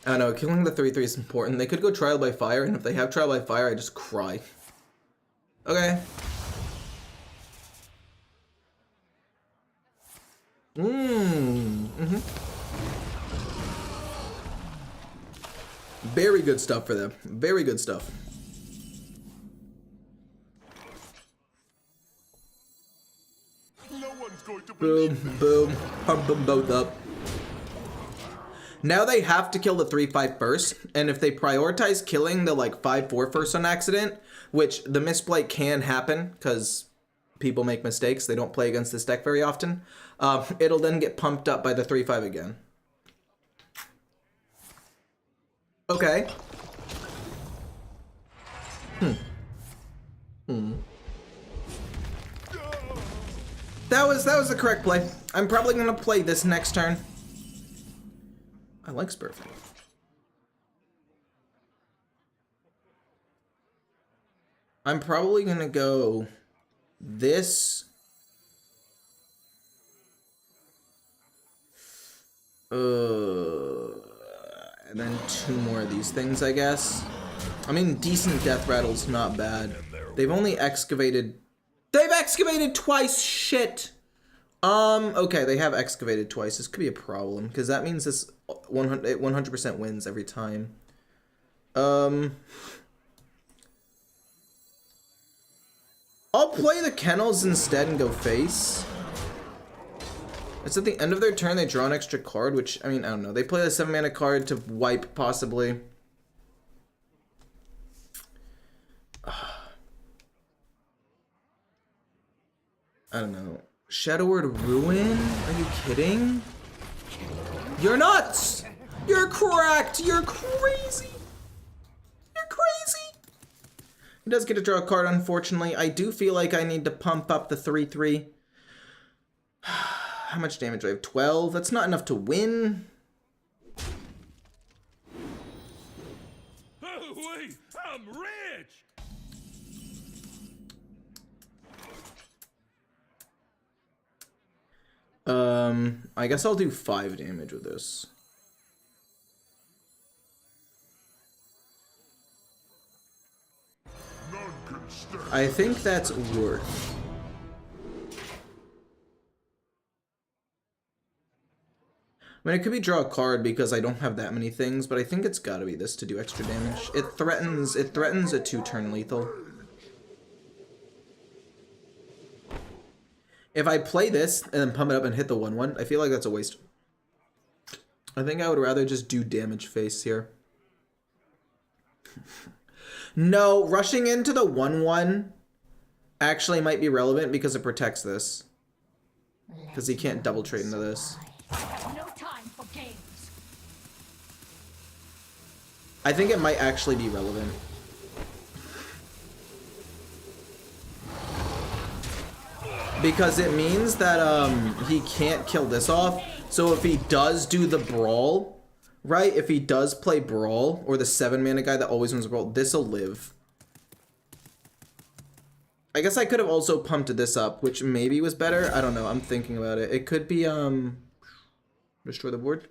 don't know, killing the 3/3 is important. They could go trial by fire, and if they have trial by fire, I just cry. Okay. Very good stuff for them. Very good stuff. No one's going to Boom, boom, pump them both up. Now they have to kill the 3/5 first, and if they prioritize killing the like 5/4 first on accident, which the misplay can happen because people make mistakes, they don't play against this deck very often, it'll then get pumped up by the 3/5 again. Okay. That was the correct play. I'm probably gonna play this next turn. I like Spurfing. I'm probably gonna go this. And then 2 more of these things, I guess. I mean, decent death rattle's not bad. They've only excavated. They've excavated twice. Shit. Okay, they have excavated twice. This could be a problem because that means this 100% wins every time. I'll play the kennels instead and go face. It's at the end of their turn they draw an extra card, which, I mean, I don't know. They play a 7-mana card to wipe, possibly. I don't know. Shadow Word Ruin? Are you kidding? You're nuts! You're cracked! You're crazy! You're crazy! He does get to draw a card, unfortunately. I do feel like I need to pump up the 3/3. How much damage do I have? 12? That's not enough to win. Oh, wait, I'm rich! I guess I'll do 5 damage with this. None can stand. I think that's worth. I mean, it could be draw a card because I don't have that many things, but I think it's gotta be this to do extra damage. It threatens a 2-turn lethal. If I play this and then pump it up and hit the 1/1, I feel like that's a waste. I think I would rather just do damage face here. No, rushing into the 1/1 actually might be relevant because it protects this. Because he can't double trade into this. I have no time for games. I think it might actually be relevant. Because it means that he can't kill this off. So if he does do the brawl, right? If he does play brawl, or the 7 mana guy that always wins brawl, this'll live. I guess I could have also pumped this up, which maybe was better. I don't know. I'm thinking about it. It could be destroy the board.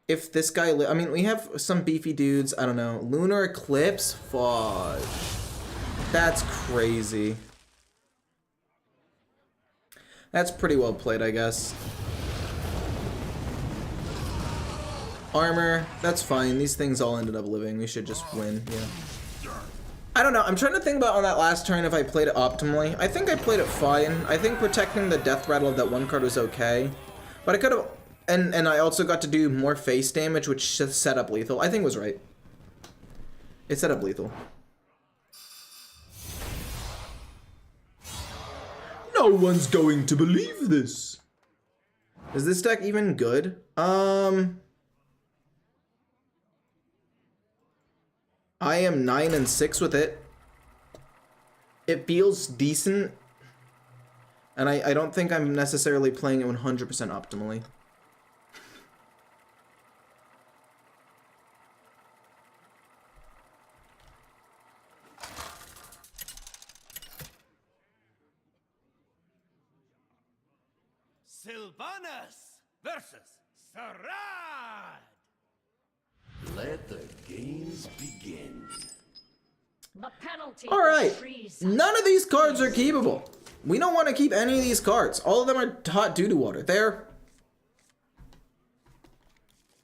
If this guy, I mean, we have some beefy dudes. I don't know. Lunar Eclipse, fudge. That's crazy. That's pretty well played, I guess. Armor, that's fine. These things all ended up living. We should just win, yeah. I don't know. I'm trying to think about on that last turn if I played it optimally. I think I played it fine. I think protecting the death rattle of that one card was okay. But I could have... And I also got to do more face damage, which set up lethal. I think it was right. It set up lethal. No one's going to believe this. Is this deck even good? I am 9-6 with it. It feels decent. And I don't think I'm necessarily playing it 100% optimally. Sylvanas versus Sarad. Let the games begin. The penalty All for right. treason. None of these cards are keepable. We don't want to keep any of these cards. All of them are hot doo-doo water. There.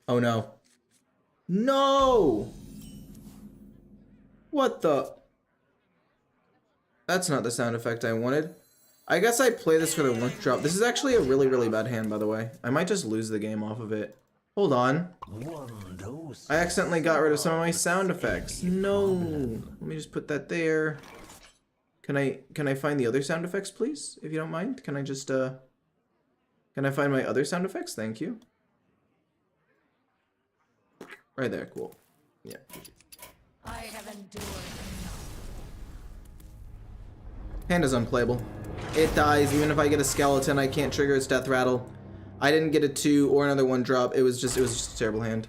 Oh no. No! What the? That's not the sound effect I wanted. I guess I play this for the one drop. This is actually a really, really bad hand, by the way. I might just lose the game off of it. Hold on. I accidentally got rid of some of my sound effects. No. Let me just put that there. Can I find the other sound effects, please? If you don't mind? Can I just, can I find my other sound effects? Thank you. Right there, cool. Yeah. I have endured enough. Hand is unplayable. It dies. Even if I get a skeleton, I can't trigger its death rattle. I didn't get a 2 or another 1 drop. It was just a terrible hand.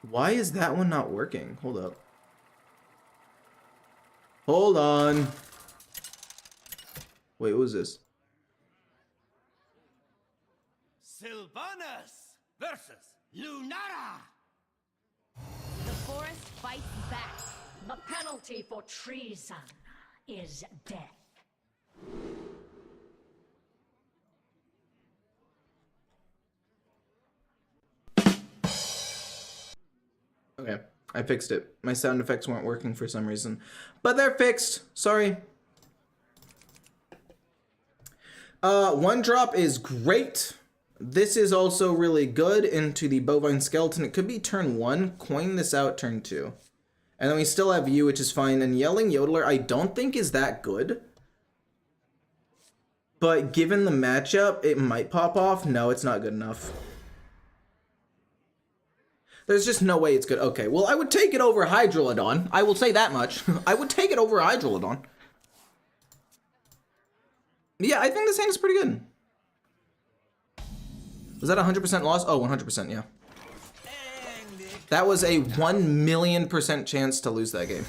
Why is that one not working? Hold up. Hold on. Wait, what was this? Sylvanas versus Lunara. The forest fights back. The penalty for treason is death. Okay, I fixed it. My sound effects weren't working for some reason, but they're fixed. Sorry. 1 drop is great. This is also really good into the bovine skeleton. It could be turn 1. Coin this out turn 2. And then we still have you, which is fine. And Yelling Yodeler, I don't think is that good. But given the matchup, it might pop off. No, it's not good enough. There's just no way it's good. Okay, well, I would take it over Hydrolodon. I will say that much. I would take it over Hydrolodon. Yeah, I think this hand is pretty good. Was that 100% loss? Oh, 100%, yeah. That was a 1,000,000% chance to lose that game.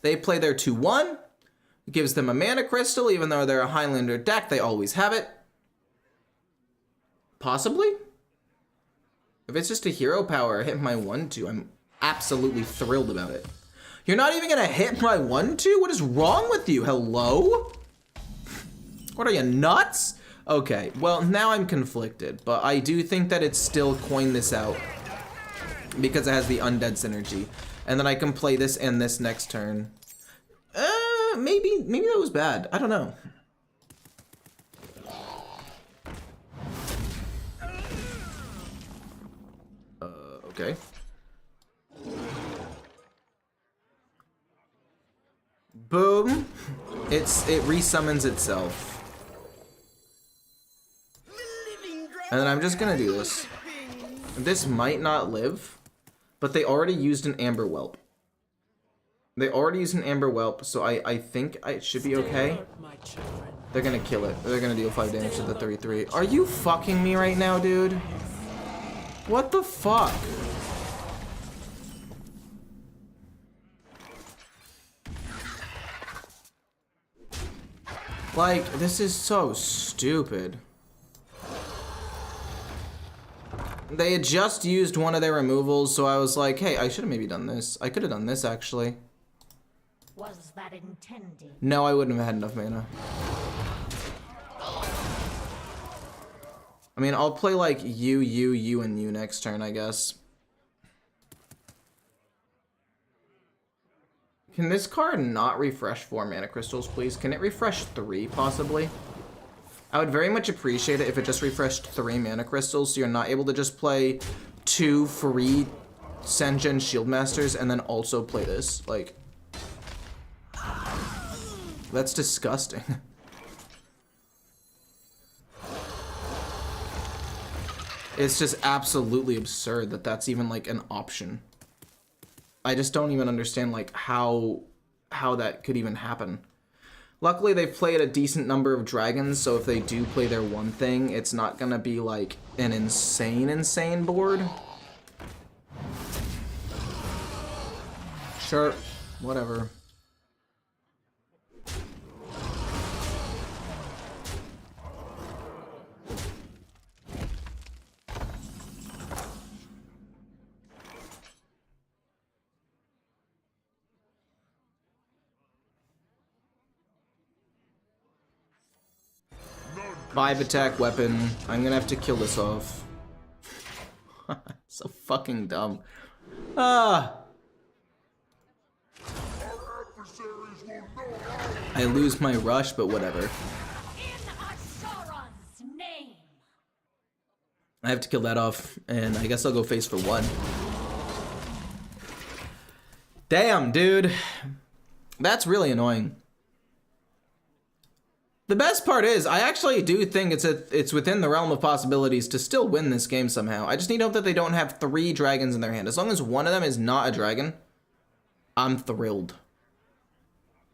They play their 2-1. It gives them a mana crystal, even though they're a Highlander deck. They always have it. Possibly? If it's just a hero power, hit my 1-2, I'm absolutely thrilled about it. You're not even gonna hit my 1-2? What is wrong with you? Hello? What are you, nuts? Okay, well, now I'm conflicted, but I do think that it's still coin this out because it has the undead synergy. And then I can play this and this next turn. Maybe that was bad. I don't know. Okay. Boom. It resummons itself. And then I'm just gonna do this. This might not live, but they already used an Amber Whelp. So I think it should be okay. They're gonna kill it. They're gonna deal 5 damage to the 33. Are you fucking me right now, dude? What the fuck? Like, this is so stupid. They had just used one of their removals, so I was like, hey, I should have maybe done this. I could have done this, actually. Was that intended? No, I wouldn't have had enough mana. I mean, I'll play like you, and you next turn, I guess. Can this card not refresh 4 mana crystals, please? Can it refresh 3, possibly? I would very much appreciate it if it just refreshed 3 mana crystals, so you're not able to just play 2 free Sen'jin Shieldmasters and then also play this. Like, that's disgusting. It's just absolutely absurd that that's even like an option. I just don't even understand like how that could even happen. Luckily, they've played a decent number of dragons, so if they do play their one thing, it's not gonna be like an insane board. Sure, whatever. Vibe attack weapon. I'm gonna have to kill this off. So fucking dumb. Ah. I lose my rush, but whatever. In Asura's name. I have to kill that off, and I guess I'll go face for 1. Damn, dude. That's really annoying. The best part is, I actually do think it's within the realm of possibilities to still win this game somehow. I just need to hope that they don't have 3 dragons in their hand. As long as one of them is not a dragon, I'm thrilled.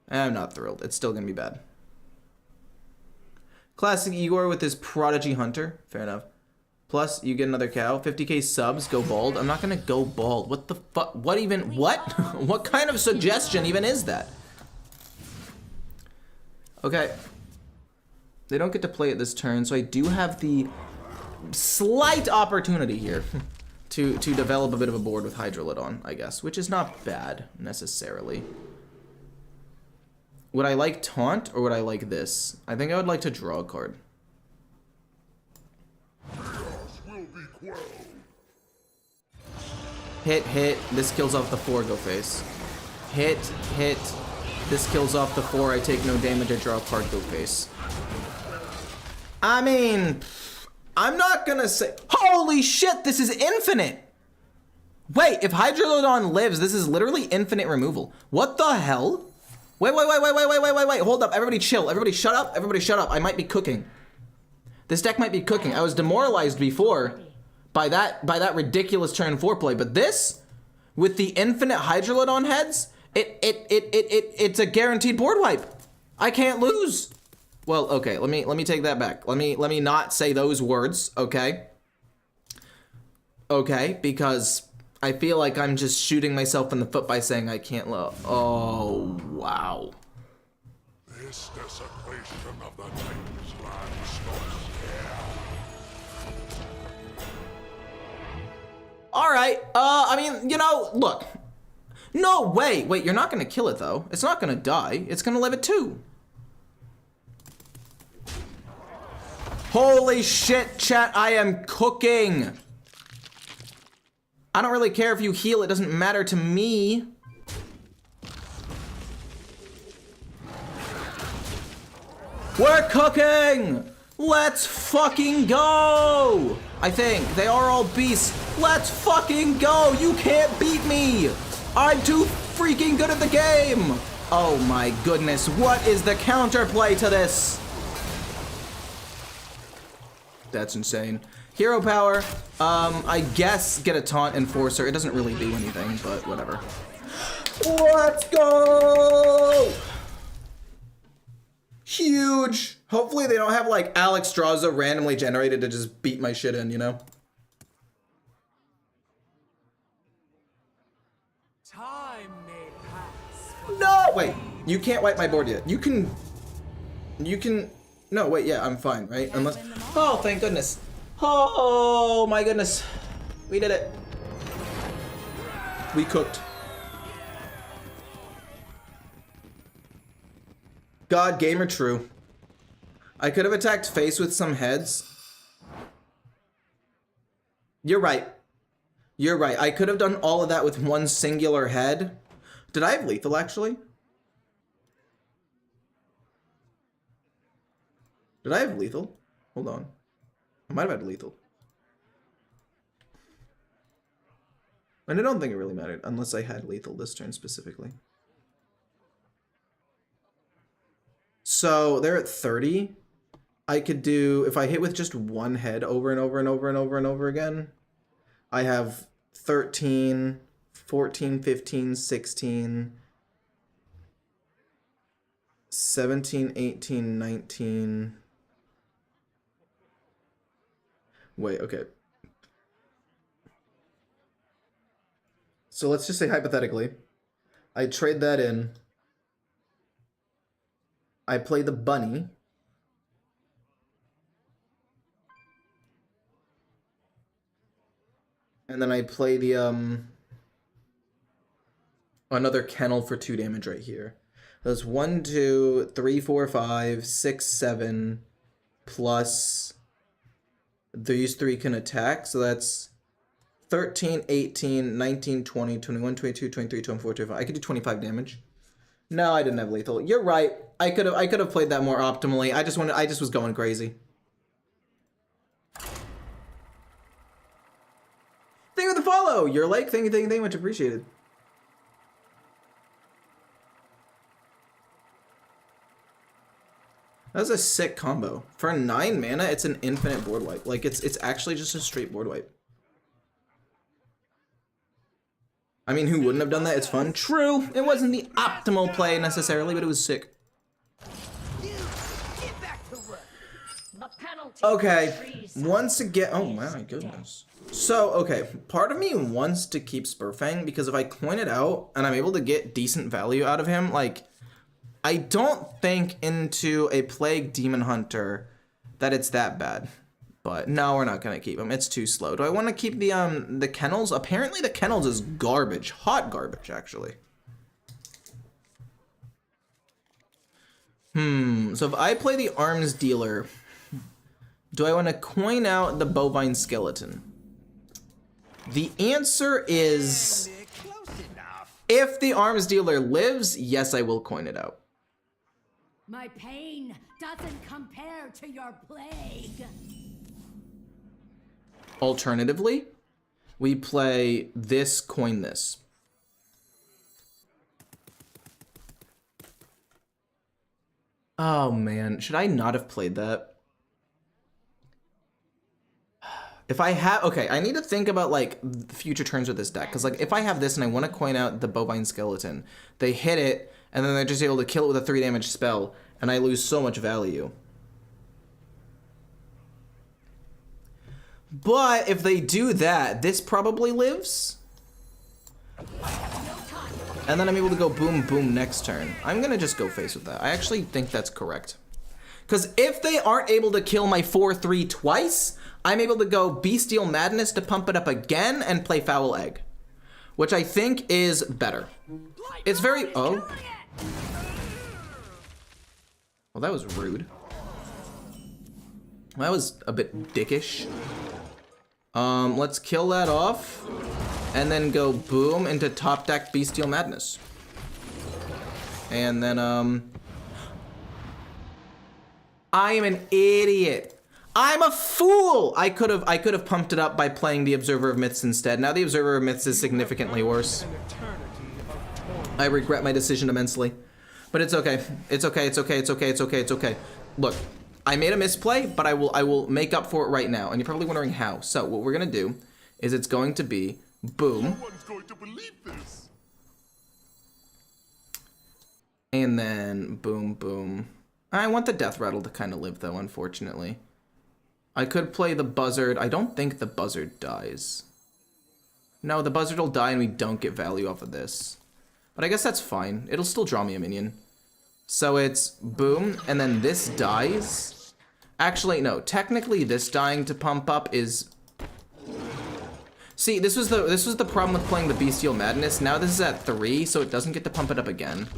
I'm not thrilled. It's still gonna be bad. Classic Igor with his Prodigy Hunter. Fair enough. Plus, you get another cow. 50k subs, go bald. I'm not gonna go bald. What the fuck? What even? What? What kind of suggestion even is that? Okay. They don't get to play it this turn, so I do have the slight opportunity here to develop a bit of a board with Hydrolodon, I guess, which is not bad, necessarily. Would I like Taunt, or would I like this? I think I would like to draw a card. Hit, hit, this kills off the 4, go face. Hit, hit, this kills off the 4, I take no damage, I draw a card, go face. I mean, I'm not gonna say, holy shit, this is infinite! Wait, if Hydrolodon lives, this is literally infinite removal. What the hell? Wait, hold up, everybody chill, everybody shut up, I might be cooking. This deck might be cooking. I was demoralized before by that ridiculous turn 4 play, but this, with the infinite Hydrolodon heads, it's a guaranteed board wipe. I can't lose. Well, okay, let me take that back. Let me not say those words, okay? Okay, because I feel like I'm just shooting myself in the foot by saying I can't love. Oh, wow. This desecration of the Titan's land stops here. All right, I mean, you know, look. No way. Wait, you're not gonna kill it though. It's not gonna die. It's gonna live at 2. Holy shit, chat, I am cooking. I don't really care if you heal, it doesn't matter to me. We're cooking! Let's fucking go! I think they are all beasts. Let's fucking go! You can't beat me! I'm too freaking good at the game! Oh my goodness, what is the counterplay to this? That's insane. Hero power, I guess get a taunt enforcer. It doesn't really do anything, but whatever. Let's go! Huge! Hopefully they don't have like Alex Straza randomly generated to just beat my shit in, you know? Time may pass. No! Wait, you can't wipe my board yet. You can... No, wait, yeah, I'm fine, right? Unless... Oh, thank goodness. Oh, my goodness. We did it. We cooked. God, gamer true. I could have attacked face with some heads. You're right. You're right. I could have done all of that with one singular head. Did I have lethal, actually? Did I have lethal? Hold on. I might have had lethal. And I don't think it really mattered, unless I had lethal this turn specifically. So they're at 30. I could do, if I hit with just one head over and over and over and over and over again, I have 13, 14, 15, 16, 17, 18, 19. Wait, okay. So let's just say hypothetically, I trade that in. I play the bunny. And then I play the, another kennel for 2 damage right here. That's 1, 2, 3, 4, 5, 6, 7, plus these 3 can attack. So that's 13, 18, 19, 20, 21, 22, 23, 24, 25. I could do 25 damage. No, I didn't have lethal. You're right. I could have played that more optimally. I just was going crazy. Thank you for the follow. You're like, thank you, much appreciated. That was a sick combo. For 9 mana, it's an infinite board wipe. Like it's actually just a straight board wipe. I mean, who wouldn't have done that? It's fun. True. It wasn't the optimal play necessarily, but it was sick. Okay. Once again, oh my goodness. So, okay, part of me wants to keep Spurfang because if I coin it out and I'm able to get decent value out of him, like, I don't think into a Plague Demon Hunter that it's that bad. But no, we're not gonna keep him. It's too slow. Do I want to keep the Kennels? Apparently the Kennels is garbage. Hot garbage, actually. So if I play the Arms Dealer, do I want to coin out the Bovine Skeleton? The answer is, if the Arms Dealer lives, yes, I will coin it out. My pain doesn't compare to your plague. Alternatively, we play this, coin this. Oh man, should I not have played that? If I have, okay, I need to think about like future turns with this deck. Cause like if I have this and I want to coin out the Bovine Skeleton, they hit it and then they're just able to kill it with a 3 damage spell and I lose so much value. But if they do that, this probably lives. And then I'm able to go boom, boom next turn. I'm gonna just go face with that. I actually think that's correct. Because if they aren't able to kill my 4/3 twice, I'm able to go Bestial Madness to pump it up again and play Foul Egg. Which I think is better. It's very, oh. Well, that was rude. That was a bit dickish. Let's kill that off, and then go boom into top deck Bestial Madness. And then, I am an idiot. I'm a fool. I could have pumped it up by playing the Observer of Myths instead. Now the Observer of Myths is significantly worse. I regret my decision immensely. But it's okay. It's okay. It's okay. It's okay. It's okay. It's okay. Look, I made a misplay, but I will make up for it right now. And you're probably wondering how. So what we're gonna do is it's going to be boom. No one's going to believe this. And then boom, boom. I want the Death Rattle to kind of live though, unfortunately. I could play the Buzzard. I don't think the Buzzard dies. No, the Buzzard will die and we don't get value off of this. But I guess that's fine. It'll still draw me a minion. So it's boom, and then this dies. Actually, no. Technically, this dying to pump up is... See, this was the problem with playing the Bestial Madness. Now this is at 3, so it doesn't get to pump it up again.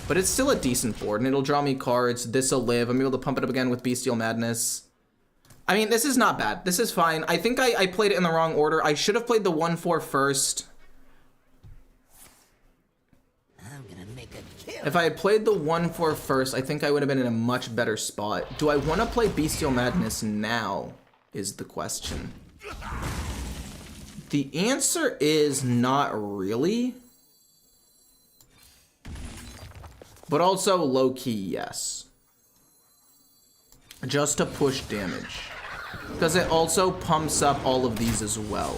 But it's still a decent board, and it'll draw me cards. This'll live. I'm able to pump it up again with Bestial Madness. I mean, this is not bad. This is fine. I think I played it in the wrong order. I should have played the 1/4 first. If I had played the 1/4 first, I think I would have been in a much better spot. Do I want to play Bestial Madness now, is the question. The answer is not really. But also low-key, yes. Just to push damage. Because it also pumps up all of these as well.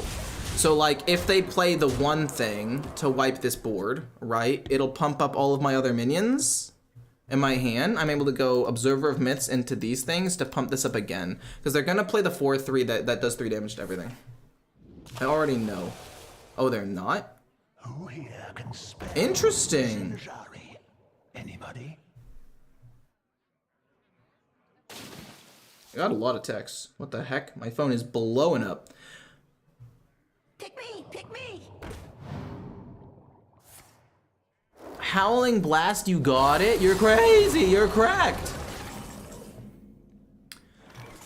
So, like, if they play the one thing to wipe this board, right, it'll pump up all of my other minions in my hand. I'm able to go Observer of Myths into these things to pump this up again. Because they're going to play the 4/3 that does 3 damage to everything. I already know. Oh, they're not? Who here can spell Interesting. Sinjari? Anybody? I got a lot of texts. What the heck? My phone is blowing up. Pick me! Pick me! Howling Blast, you got it? You're crazy! You're cracked!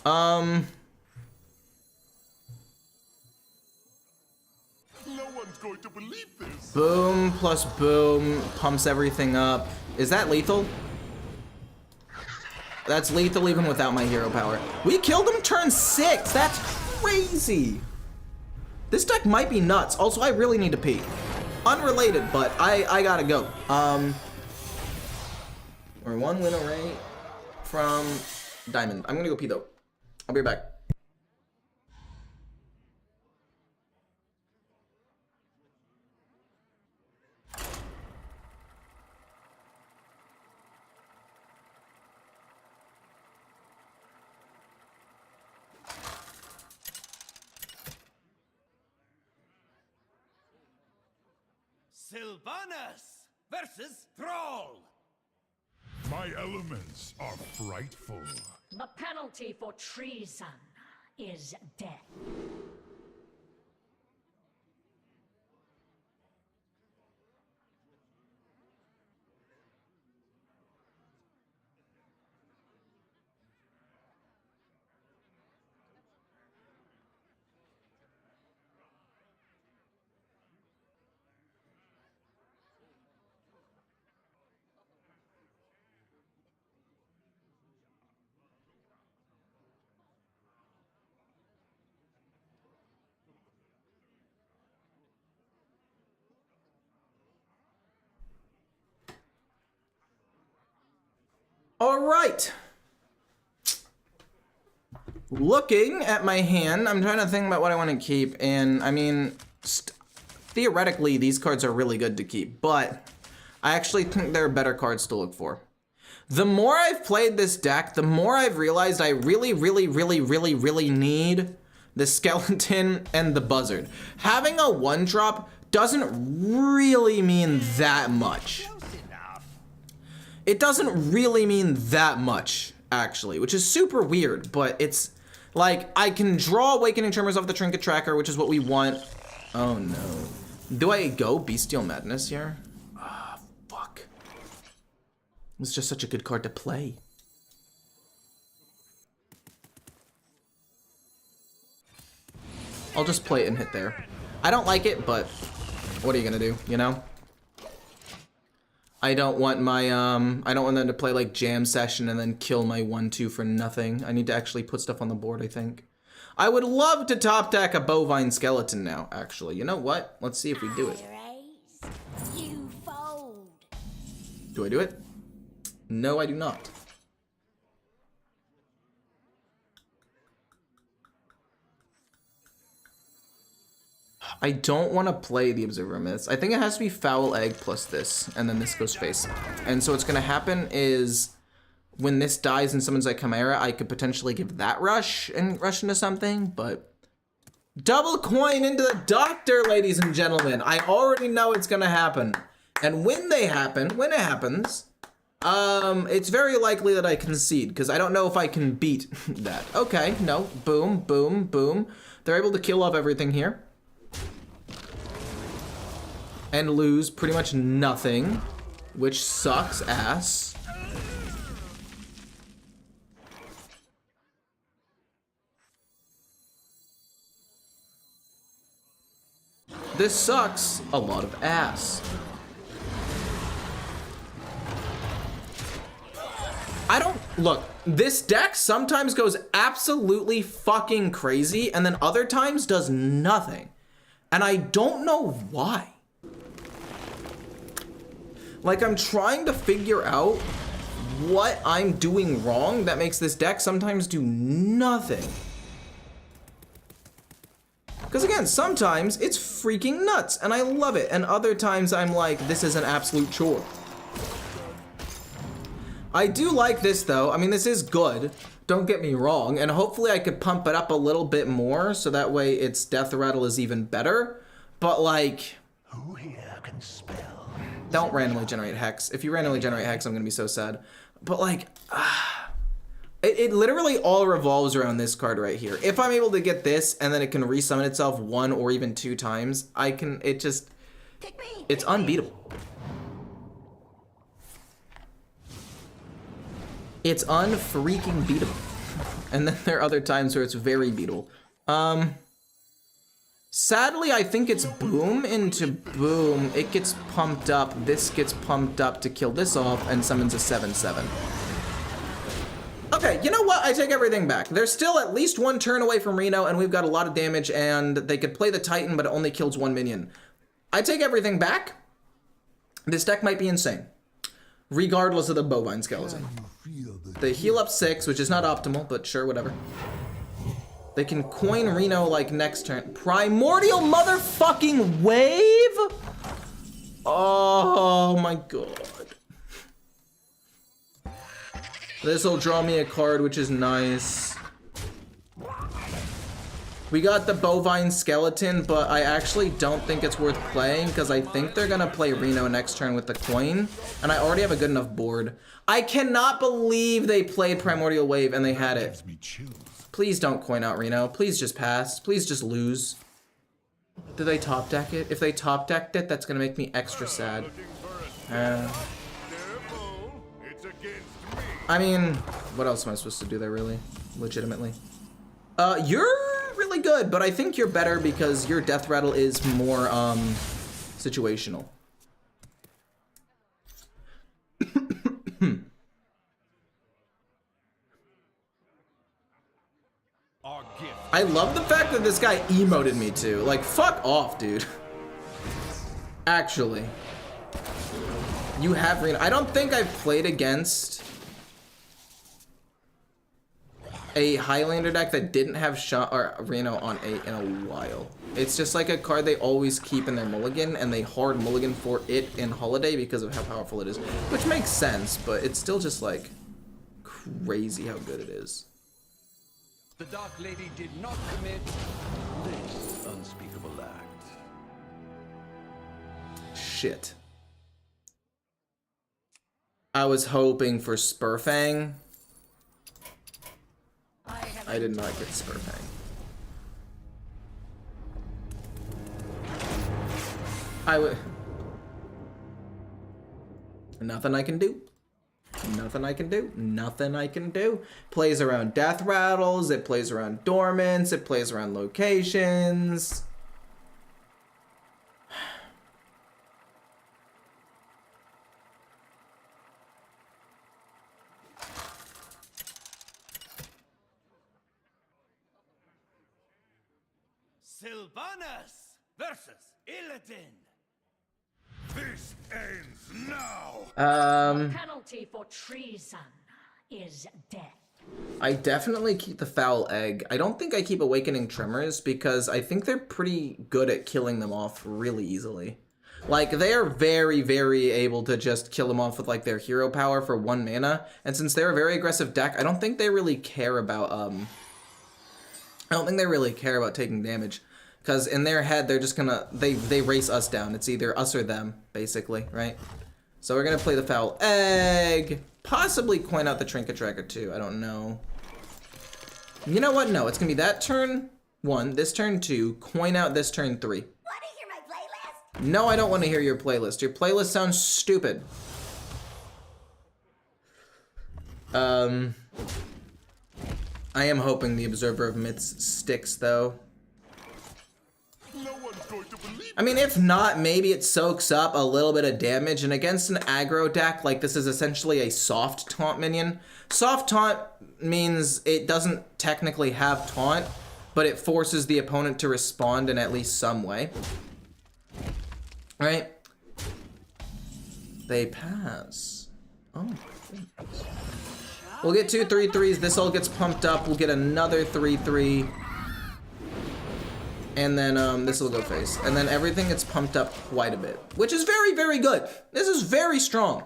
No one's going to believe this. Boom plus boom pumps everything up. Is that lethal? That's lethal even without my hero power. We killed him turn 6! That's crazy! This deck might be nuts. Also, I really need to pee. Unrelated, but I gotta go. We're 1 win away from Diamond. I'm gonna go pee though. I'll be right back. Sylvanas versus Thrall. My elements are frightful. The penalty for treason is death. All right. Looking at my hand, I'm trying to think about what I want to keep, and I mean, theoretically, these cards are really good to keep, but I actually think there are better cards to look for. The more I've played this deck, the more I've realized I really need the Skeleton and the Buzzard. Having a 1-drop doesn't really mean that much. It doesn't really mean that much, actually, which is super weird, but it's like I can draw Awakening Tremors off the Trinket Tracker, which is what we want. Oh no. Do I go Bestial Madness here? Ah, fuck. It's just such a good card to play. I'll just play it and hit there. I don't like it, but what are you gonna do, you know? I don't want my, I don't want them to play like jam session and then kill my 1-2 for nothing. I need to actually put stuff on the board, I think. I would love to top deck a bovine skeleton now, actually. You know what? Let's see if we do it. You fold. Do I do it? No, I do not. I don't want to play the Observer Myths. I think it has to be Foul Egg plus this, and then this goes face. And so what's going to happen is when this dies and summons like Chimera, I could potentially give that rush and rush into something, but double coin into the doctor, ladies and gentlemen. I already know it's going to happen. And when it happens, it's very likely that I concede, because I don't know if I can beat that. Okay, no, boom, boom, boom. They're able to kill off everything here. And lose pretty much nothing, which sucks ass. This sucks a lot of ass. Look, this deck sometimes goes absolutely fucking crazy and then other times does nothing. And I don't know why. Like, I'm trying to figure out what I'm doing wrong that makes this deck sometimes do nothing. Because again, sometimes it's freaking nuts and I love it. And other times I'm like, this is an absolute chore. I do like this though. I mean, this is good. Don't get me wrong. And hopefully I could pump it up a little bit more so that way its death rattle is even better. But like, Who here can spell? Don't randomly generate Hex. If you randomly generate Hex, I'm gonna be so sad. But like, it literally all revolves around this card right here. If I'm able to get this and then it can resummon itself 1 or even 2 times, it's unbeatable. It's unfreaking beatable. And then there are other times where it's very beatable. Sadly, I think it's boom into boom. It gets pumped up. This gets pumped up to kill this off and summons a 7/7. Okay, you know what? I take everything back. They're still at least 1 turn away from Reno, and we've got a lot of damage, and they could play the Titan, but it only kills 1 minion. I take everything back. This deck might be insane, regardless of the bovine skeleton. They heal up 6, which is not optimal, but sure, whatever. They can coin Reno like next turn. Primordial motherfucking wave? Oh my god. This'll draw me a card, which is nice. We got the bovine skeleton, but I actually don't think it's worth playing because I think they're gonna play Reno next turn with the coin, and I already have a good enough board. I cannot believe they played Primordial Wave and they had it. Please don't coin out Reno. Please just pass. Please just lose. Do they top deck it? If they top decked it, that's gonna make me extra sad. I mean, what else am I supposed to do there, really? Legitimately. You're really good, but I think you're better because your death rattle is more, situational. I love the fact that this guy emoted me too. Like, fuck off, dude. Actually. You have Reno. I don't think I've played against a Highlander deck that didn't have Reno on 8 in a while. It's just like a card they always keep in their mulligan, and they hard mulligan for it in Holiday because of how powerful it is. Which makes sense, but it's still just like crazy how good it is. The Dark Lady did not commit this unspeakable act. Shit. I was hoping for Spurfang. I did not get Spurfang. Nothing I can do. Nothing I can do. Nothing I can do. Plays around death rattles. It plays around dormants. It plays around locations. Sylvanas versus Illidan. This ends now! Penalty for treason is death. I definitely keep the foul egg. I don't think I keep awakening tremors because I think they're pretty good at killing them off really easily. Like, they're very, very able to just kill them off with, like, their hero power for 1 mana. And since they're a very aggressive deck, I don't think they really care about, taking damage. Because in their head, they're just gonna, they race us down. It's either us or them, basically, right? So we're gonna play the foul egg. Possibly coin out the trinket tracker too, I don't know. You know what, no, it's gonna be that turn 1, this turn 2, coin out this turn 3. No, I don't want to hear your playlist. Your playlist sounds stupid. I am hoping the Observer of Myths sticks, though. No one's going to believe I mean, if not, maybe it soaks up a little bit of damage, and against an aggro deck, like this is essentially a soft taunt minion. Soft taunt means it doesn't technically have taunt, but it forces the opponent to respond in at least some way. Right? They pass. Oh my goodness. We'll get 2 3/3s. This all gets pumped up. We'll get another 3/3. And then this will go face. And then everything gets pumped up quite a bit. Which is very, very good. This is very strong.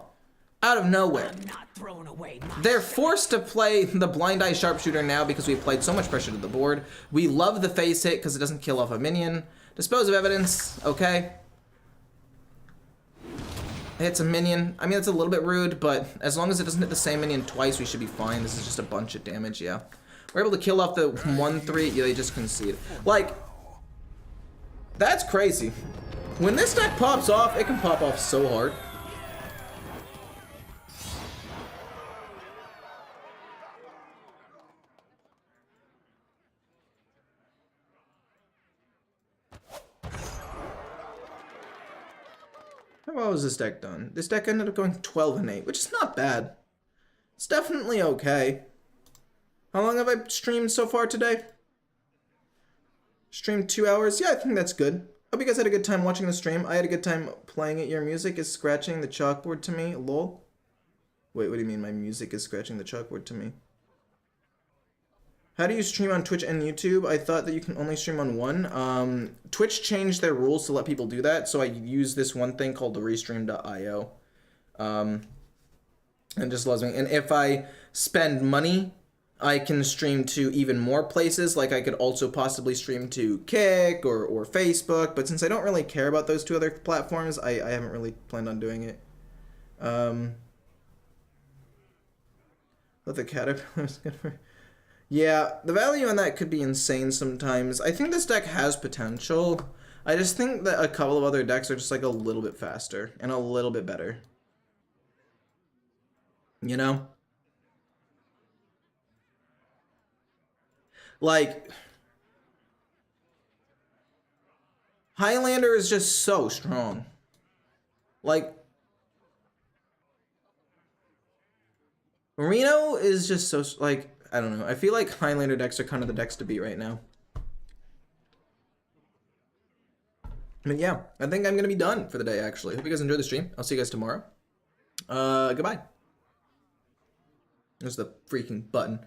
Out of nowhere. Not throwing away my They're forced to play the Blind Eye Sharpshooter now because we applied so much pressure to the board. We love the face hit because it doesn't kill off a minion. Dispose of evidence. Okay. Hits a minion. I mean, it's a little bit rude, but as long as it doesn't hit the same minion twice, we should be fine. This is just a bunch of damage, yeah. We're able to kill off the 1/3. Yeah, they just concede. Like, that's crazy. When this deck pops off, it can pop off so hard. How well was this deck done? This deck ended up going 12-8, which is not bad. It's definitely okay. How long have I streamed so far today? Streamed 2 hours? Yeah, I think that's good. Hope you guys had a good time watching the stream. I had a good time playing it. Your music is scratching the chalkboard to me. Lol. Wait, what do you mean my music is scratching the chalkboard to me? How do you stream on Twitch and YouTube? I thought that you can only stream on one. Twitch changed their rules to let people do that, so I use this one thing called the restream.io. And it just allows me. And if I spend money, I can stream to even more places. Like I could also possibly stream to Kick or Facebook, but since I don't really care about those 2 other platforms, I haven't really planned on doing it. Let the caterpillars get for... Yeah, the value on that could be insane sometimes. I think this deck has potential. I just think that a couple of other decks are just like a little bit faster and a little bit better. You know? Like, Highlander is just so strong. Like, Reno is just so, like, I don't know. I feel like Highlander decks are kind of the decks to beat right now. But yeah, I think I'm going to be done for the day, actually. Hope you guys enjoyed the stream. I'll see you guys tomorrow. Goodbye. There's the freaking button.